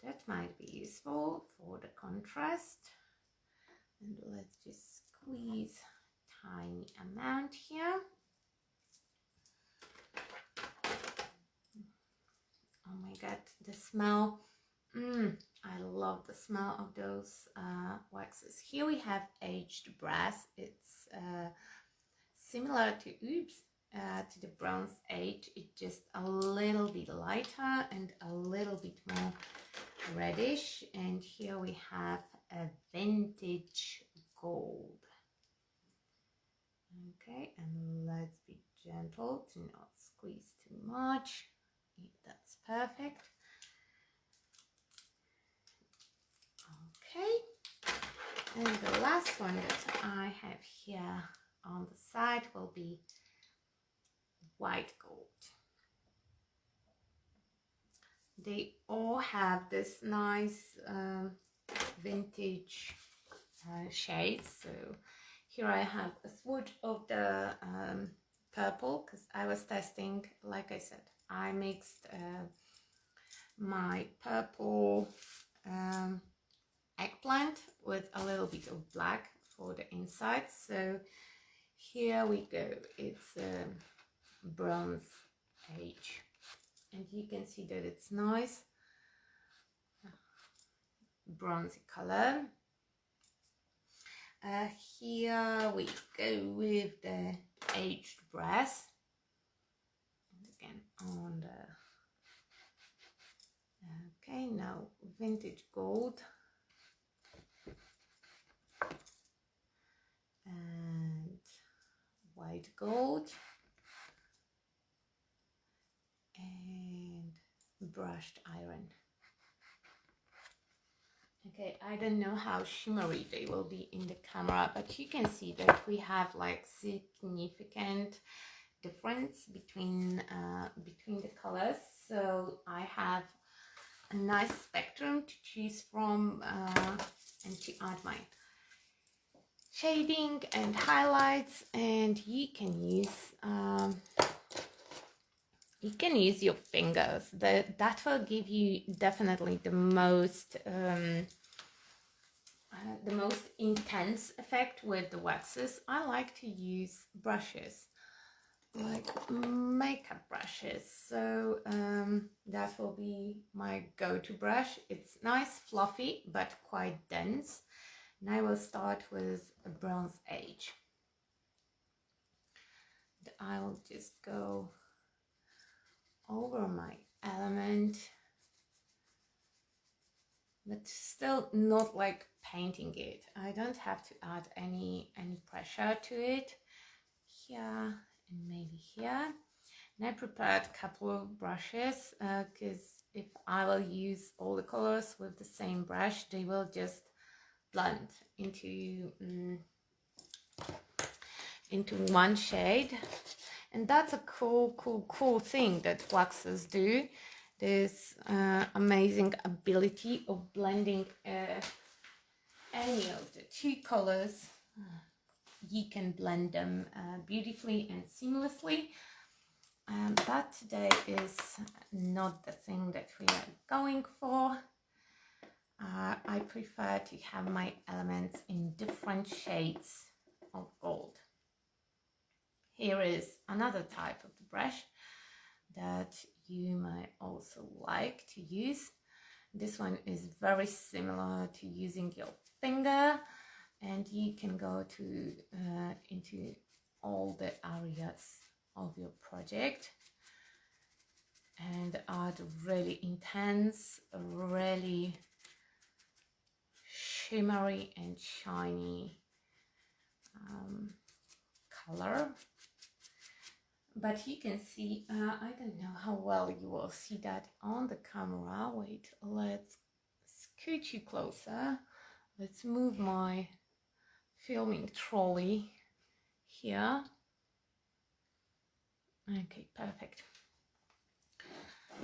That might be useful for the contrast. And let's just squeeze a tiny amount here. Oh my god, the smell. I love the smell of those waxes. Here we have aged brass. It's similar to to the Bronze Age. It's just a little bit lighter and a little bit more reddish. And here we have a vintage gold. Okay, and let's be gentle to not squeeze too much. That's perfect. Okay, and the last one that I have here on the side will be white gold. They all have this nice vintage shades. So here I have a swatch of the purple, because I was testing, like I said, I mixed my purple eggplant with a little bit of black for the inside. So here we go. It's Bronze Age, and you can see that it's nice bronzy color. Here we go with the aged brass, and again on the okay, now vintage gold and white gold and brushed iron. Okay, I don't know how shimmery they will be in the camera, but you can see that we have like significant difference between the colors. So I have a nice spectrum to choose from and to add my shading and highlights, and you can use your fingers. That will give you definitely the most intense effect with the waxes. I like to use brushes. like makeup brushes. So that will be my go-to brush. It's nice, fluffy, but quite dense. And I will start with a Bronze Age. I will just go over my element, but still not like painting it. I don't have to add any pressure to it. Here and maybe here. And I prepared a couple of brushes because if I will use all the colors with the same brush, they will just blend into one shade. And that's a cool thing that waxes do. This amazing ability of blending any of the two colors. You can blend them beautifully and seamlessly. But today is not the thing that we are going for. I prefer to have my elements in different shades of gold. Here is another type of the brush that you might also like to use. This one is very similar to using your finger, and you can go to into all the areas of your project and add really intense, really shimmery and shiny color. But you can see, I don't know how well you will see that on the camera. Wait, let's scoot you closer. Let's move my filming trolley here. Okay, perfect.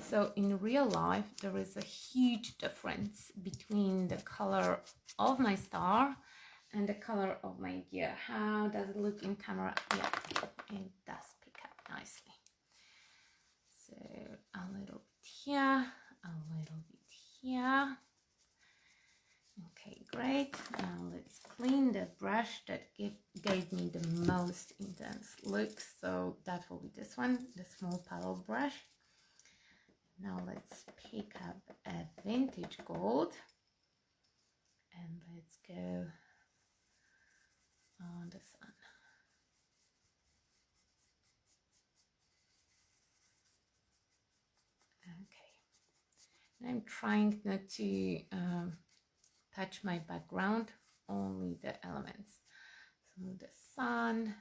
So in real life, there is a huge difference between the color of my star and the color of my gear. How does it look in camera? Yeah, it does pick up nicely. So a little bit here, a little bit here. Okay, great. Now let's clean the brush that gave me the most intense look. So that will be this one, the small paddle brush. Now let's pick up a vintage gold and let's go on the sun. Okay, I'm trying not to touch my background, only the elements. So the sun,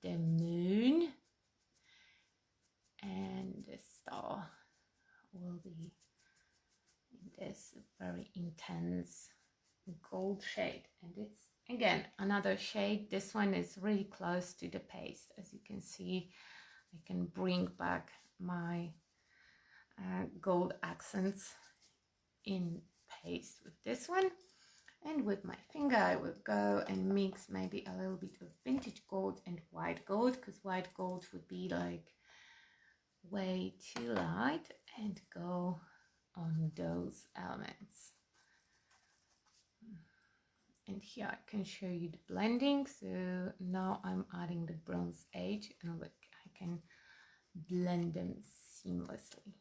the moon, and the star will be in this very intense gold shade. And it's again another shade. This one is really close to the paste. As you can see, I can bring back my gold accents in paste with this one. And with my finger I will go and mix maybe a little bit of vintage gold and white gold, because white gold would be like way too light, and go on those elements. And here I can show you the blending. So now I'm adding the Bronze Age, and look, I can blend them seamlessly.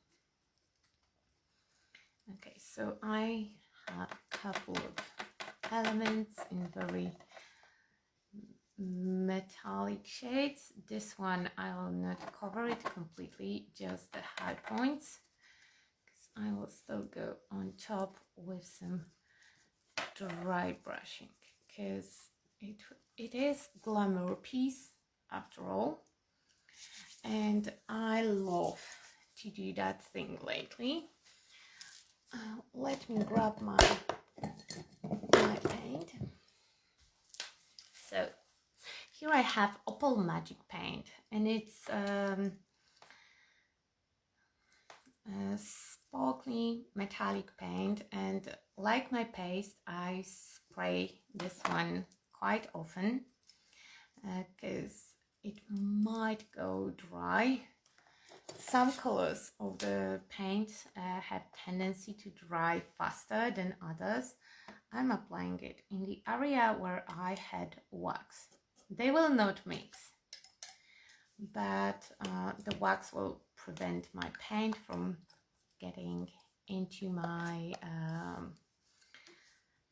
Okay, so I have a couple of elements in very metallic shades. This one I will not cover it completely, just the high points, because I will still go on top with some dry brushing, because it is glamour piece after all, and I love to do that thing lately. Let me grab my paint. So here I have Opal Magic paint, and it's a sparkly metallic paint, and like my paste I spray this one quite often because it might go dry. Some colors of the paint have tendency to dry faster than others. I'm applying it in the area where I had wax. They will not mix, but the wax will prevent my paint from getting into my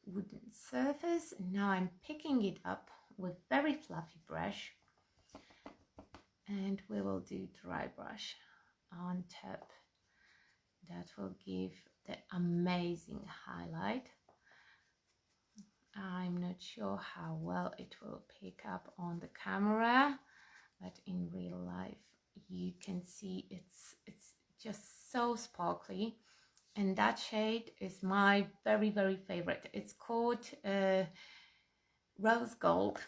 wooden surface. Now I'm picking it up with very fluffy brush, and we will do dry brush on top. That will give the amazing highlight. I'm not sure how well it will pick up on the camera, but in real life you can see it's just so sparkly. And that shade is my very favorite. It's called Rose Gold,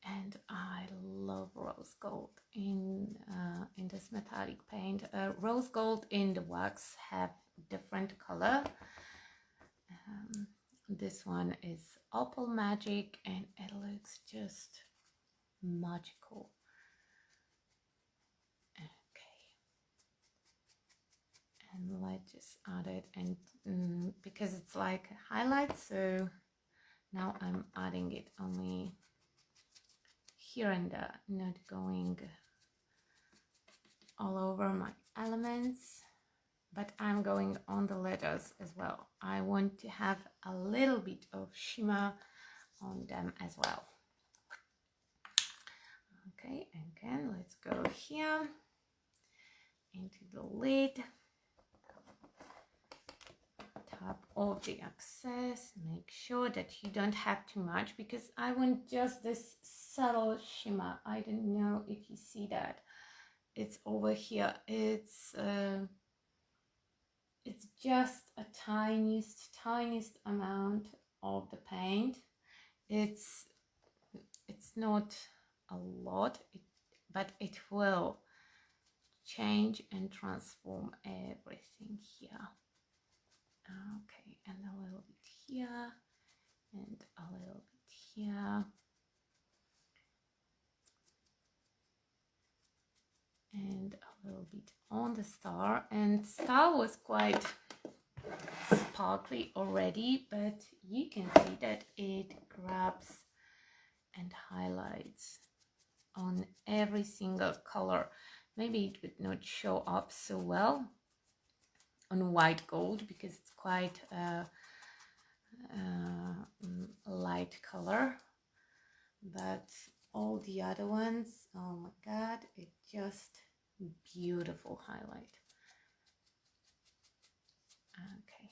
and I love rose gold in this metallic paint. Rose gold in the wax have different color. This one is Opal Magic, and it looks just magical. Okay, and let's just add it, and because it's like highlight, so now I'm adding it only here and there, not going all over my elements, but I'm going on the letters as well. I want to have a little bit of shimmer on them as well. Okay, again, let's go here into the lid, top of the excess. Make sure that you don't have too much, because I want just this subtle shimmer. I don't know if you see that. It's over here. It's just a tiniest amount of the paint. It's not a lot, but it will change and transform everything here. Okay, and a little bit here, and a little bit here, and a little bit on the star. And star was quite sparkly already, but you can see that it grabs and highlights on every single color. Maybe it would not show up so well on white gold because it's quite a light color, but all the other ones, oh my god, it's just beautiful highlight. Okay,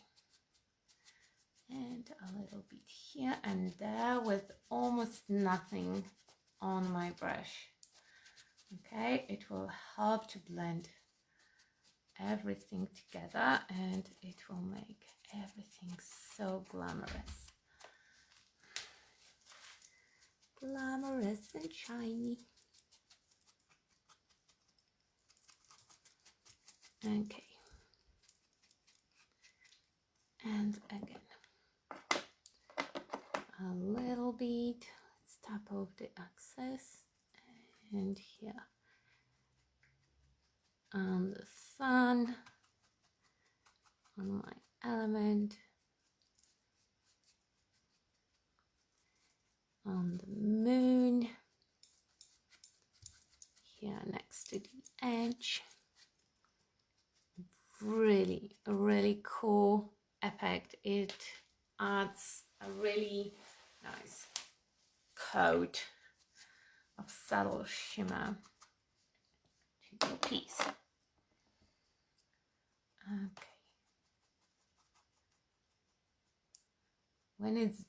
and a little bit here and there with almost nothing on my brush. Okay, it will help to blend everything together, and it will make everything so glamorous and shiny. Okay, and again a little bit, let's tap off the excess, and here on the sun, on my element, on the moon, here next to the edge. Really cool effect. It adds a really nice coat of subtle shimmer to your piece. Okay, when it's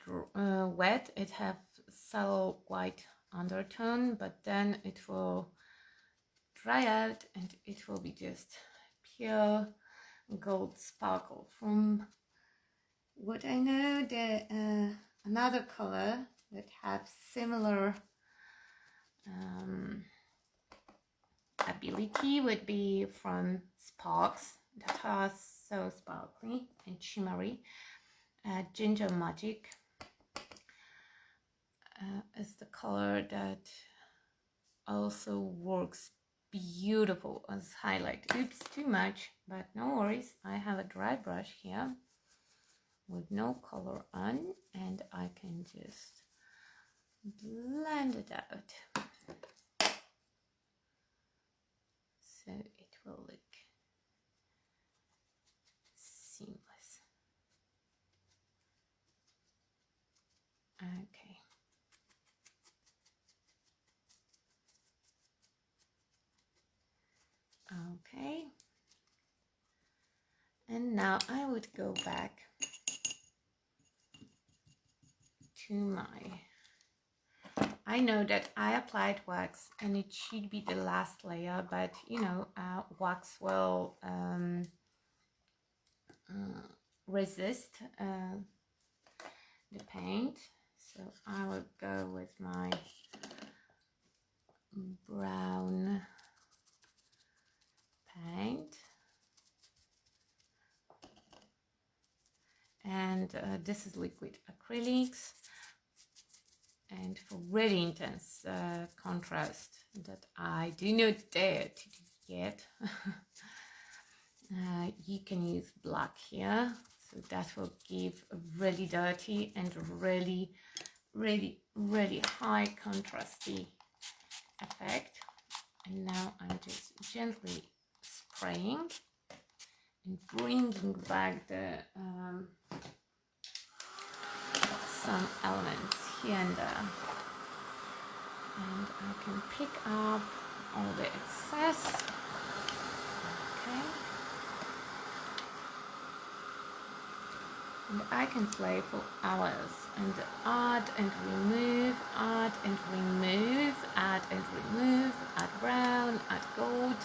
wet, it has subtle white undertone, but then it will dry out and it will be just pure gold sparkle. From what I know, the another color that have similar ability would be from Sparks, that are so sparkly and shimmery. Ginger Magic is the color that also works beautiful as highlight. Oops, too much, but no worries. I have a dry brush here with no color on, and I can just blend it out. so it will look seamless. Okay. Okay. And now I would go back to my, I know that I applied wax and it should be the last layer, but you know, wax will resist the paint. So I will go with my brown paint. And this is liquid acrylics. And for really intense contrast that I do not dare to do yet, you can use black here. So that will give a really dirty and really, really, really high contrasty effect. And now I'm just gently spraying and bringing back the some elements here and there, and I can pick up all the excess. Okay, and I can play for hours and add and remove, add and remove, add and remove, add brown, add gold.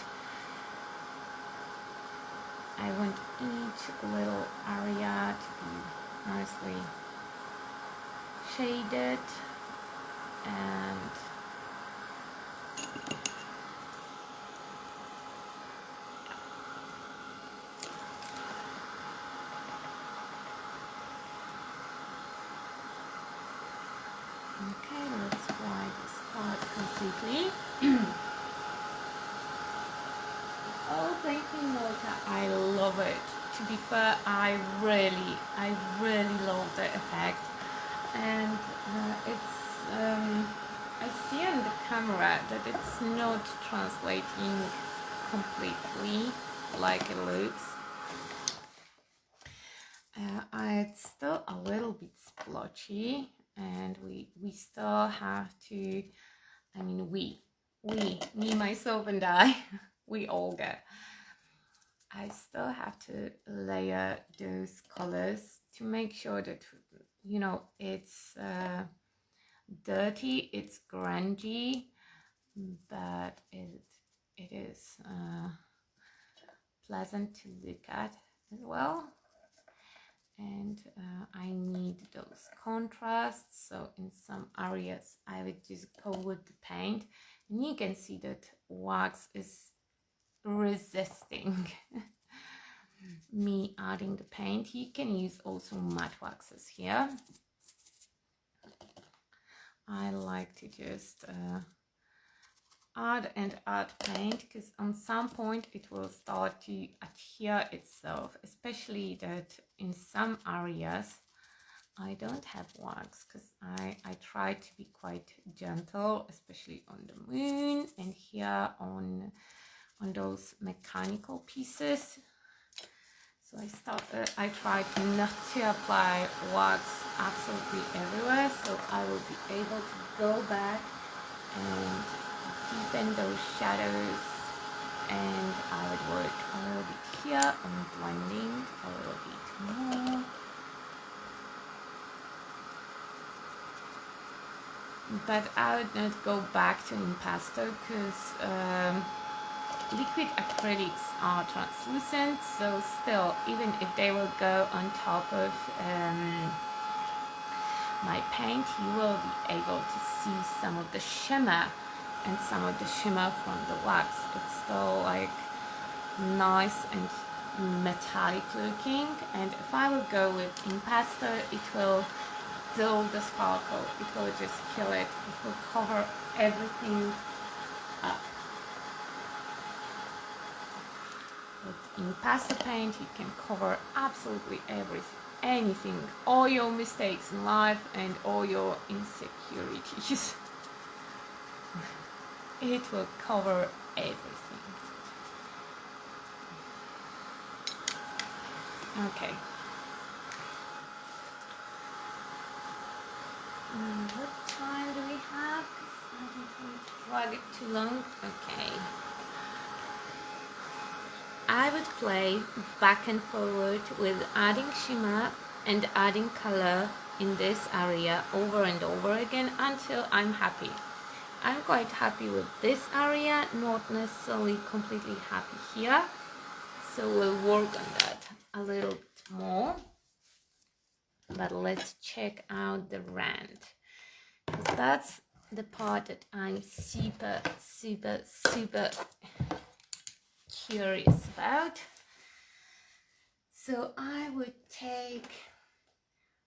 I want each little area to be nicely shaded, and okay, let's dry this part completely. Oh, baking water, I love it. To be fair, I really love the effect. And I see on the camera that it's not translating completely like it looks. It's still a little bit splotchy, and we still have to, I mean we, me, myself and I, we Olga, I still have to layer those colors to make sure that, you know, it's dirty, it's grungy, but it is pleasant to look at as well. And I need those contrasts, so in some areas I would just go with the paint, and you can see that wax is resisting me adding the paint. You can use also matte waxes here. I like to just add and add paint, because on some point it will start to adhere itself, especially that in some areas I don't have wax, because I try to be quite gentle, especially on the moon and here on those mechanical pieces. So I try not to apply wax absolutely everywhere, so I will be able to go back and deepen those shadows, and I would work a little bit here on blending a little bit more. But I would not go back to impasto, because liquid acrylics are translucent, so still, even if they will go on top of my paint, you will be able to see some of the shimmer and some of the shimmer from the wax. It's still like nice and metallic looking, and if I will go with impasto, it will dull the sparkle, it will just kill it, it will cover everything up. With impasto paint, you can cover absolutely anything, all your mistakes in life and all your insecurities. it will cover everything. Okay. What time do we have? 'Cause I don't want to drag it too long. Okay. I would play back and forward with adding shimmer and adding color in this area over and over again until I'm happy. I'm quite happy with this area, not necessarily completely happy here. So we'll work on that a little bit more. But let's check out the rand, because that's the part that I'm super curious about. So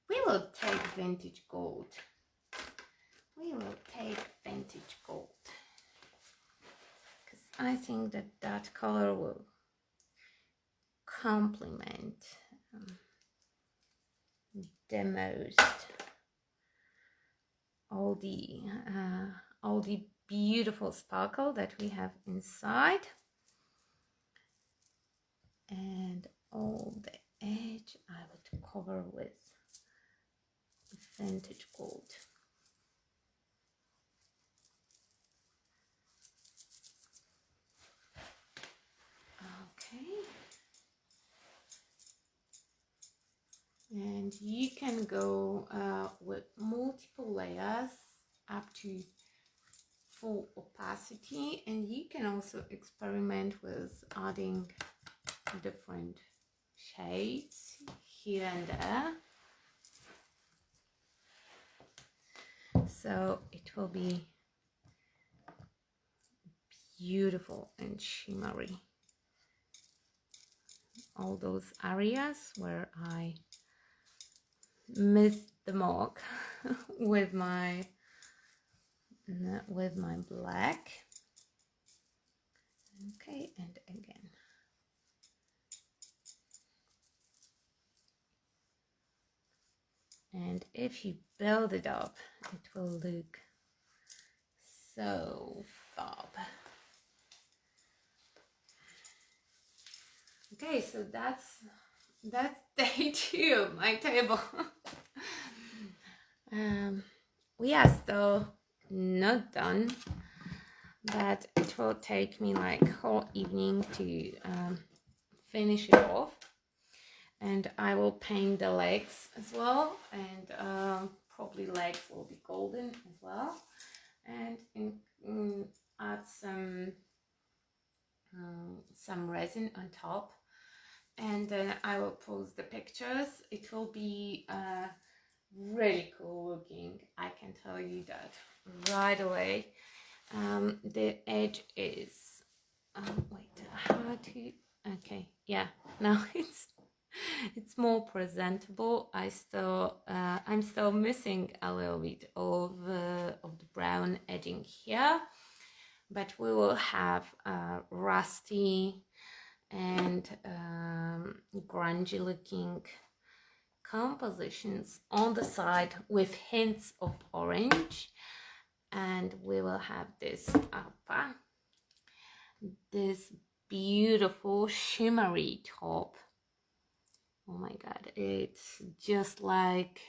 we will take vintage gold. We will take vintage gold, because I think that that color will complement the most all the beautiful sparkle that we have inside, and all the edge I would cover with vintage gold. Okay. And you can go with multiple layers up to full opacity, and you can also experiment with adding different shades here and there, so it will be beautiful and shimmery. All those areas where I missed the mark with my black. Okay, and again. And if you build it up, it will look so fab. Okay, so that's day 2 of my table. We are still not done, but it will take me like whole evening to finish it off, and I will paint the legs as well, and probably legs will be golden as well, and add some resin on top, and then I will post the pictures. It will be really cool looking, I can tell you that right away. The edge is wait, how to, okay, yeah, now it's more presentable. I'm still missing a little bit of the brown edging here, but we will have rusty and grungy looking compositions on the side with hints of orange, and we will have this this beautiful shimmery top. Oh my god, it's just like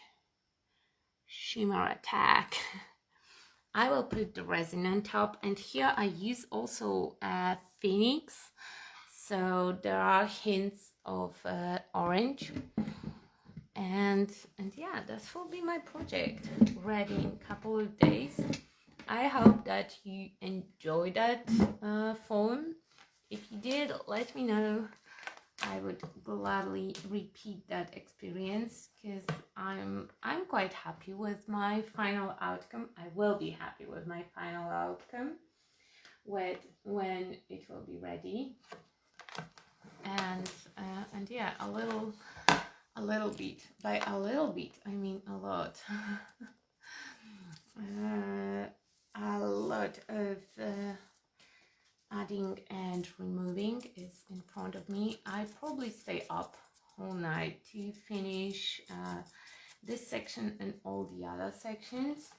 shimmer attack. I will put the resin on top, and here I use also phoenix, so there are hints of orange, and yeah, that will be my project ready in a couple of days. I hope that you enjoyed that phone. If you did, let me know. I would gladly repeat that experience, because I'm quite happy with my final outcome. I will be happy with my final outcome when it will be ready. And yeah, a little bit. By a little bit, I mean a lot. A lot of adding and removing is in front of me. I probably stay up all night to finish this section and all the other sections.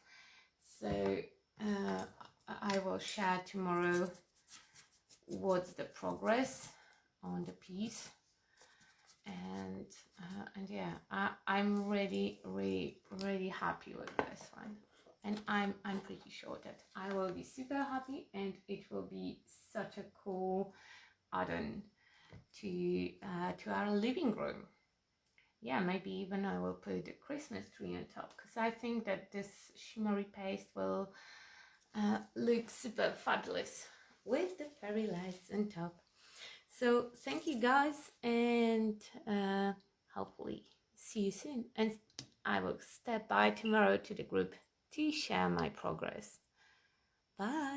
So I will share tomorrow what's the progress on the piece. And yeah, I'm really happy with this one, and I'm pretty sure that I will be super happy, and it will be such a cool add-on to our living room. Yeah, maybe even I will put a Christmas tree on top, because I think that this shimmery paste will look super fabulous with the fairy lights on top. So thank you guys, and hopefully see you soon. And I will step by tomorrow to the group to share my progress. Bye.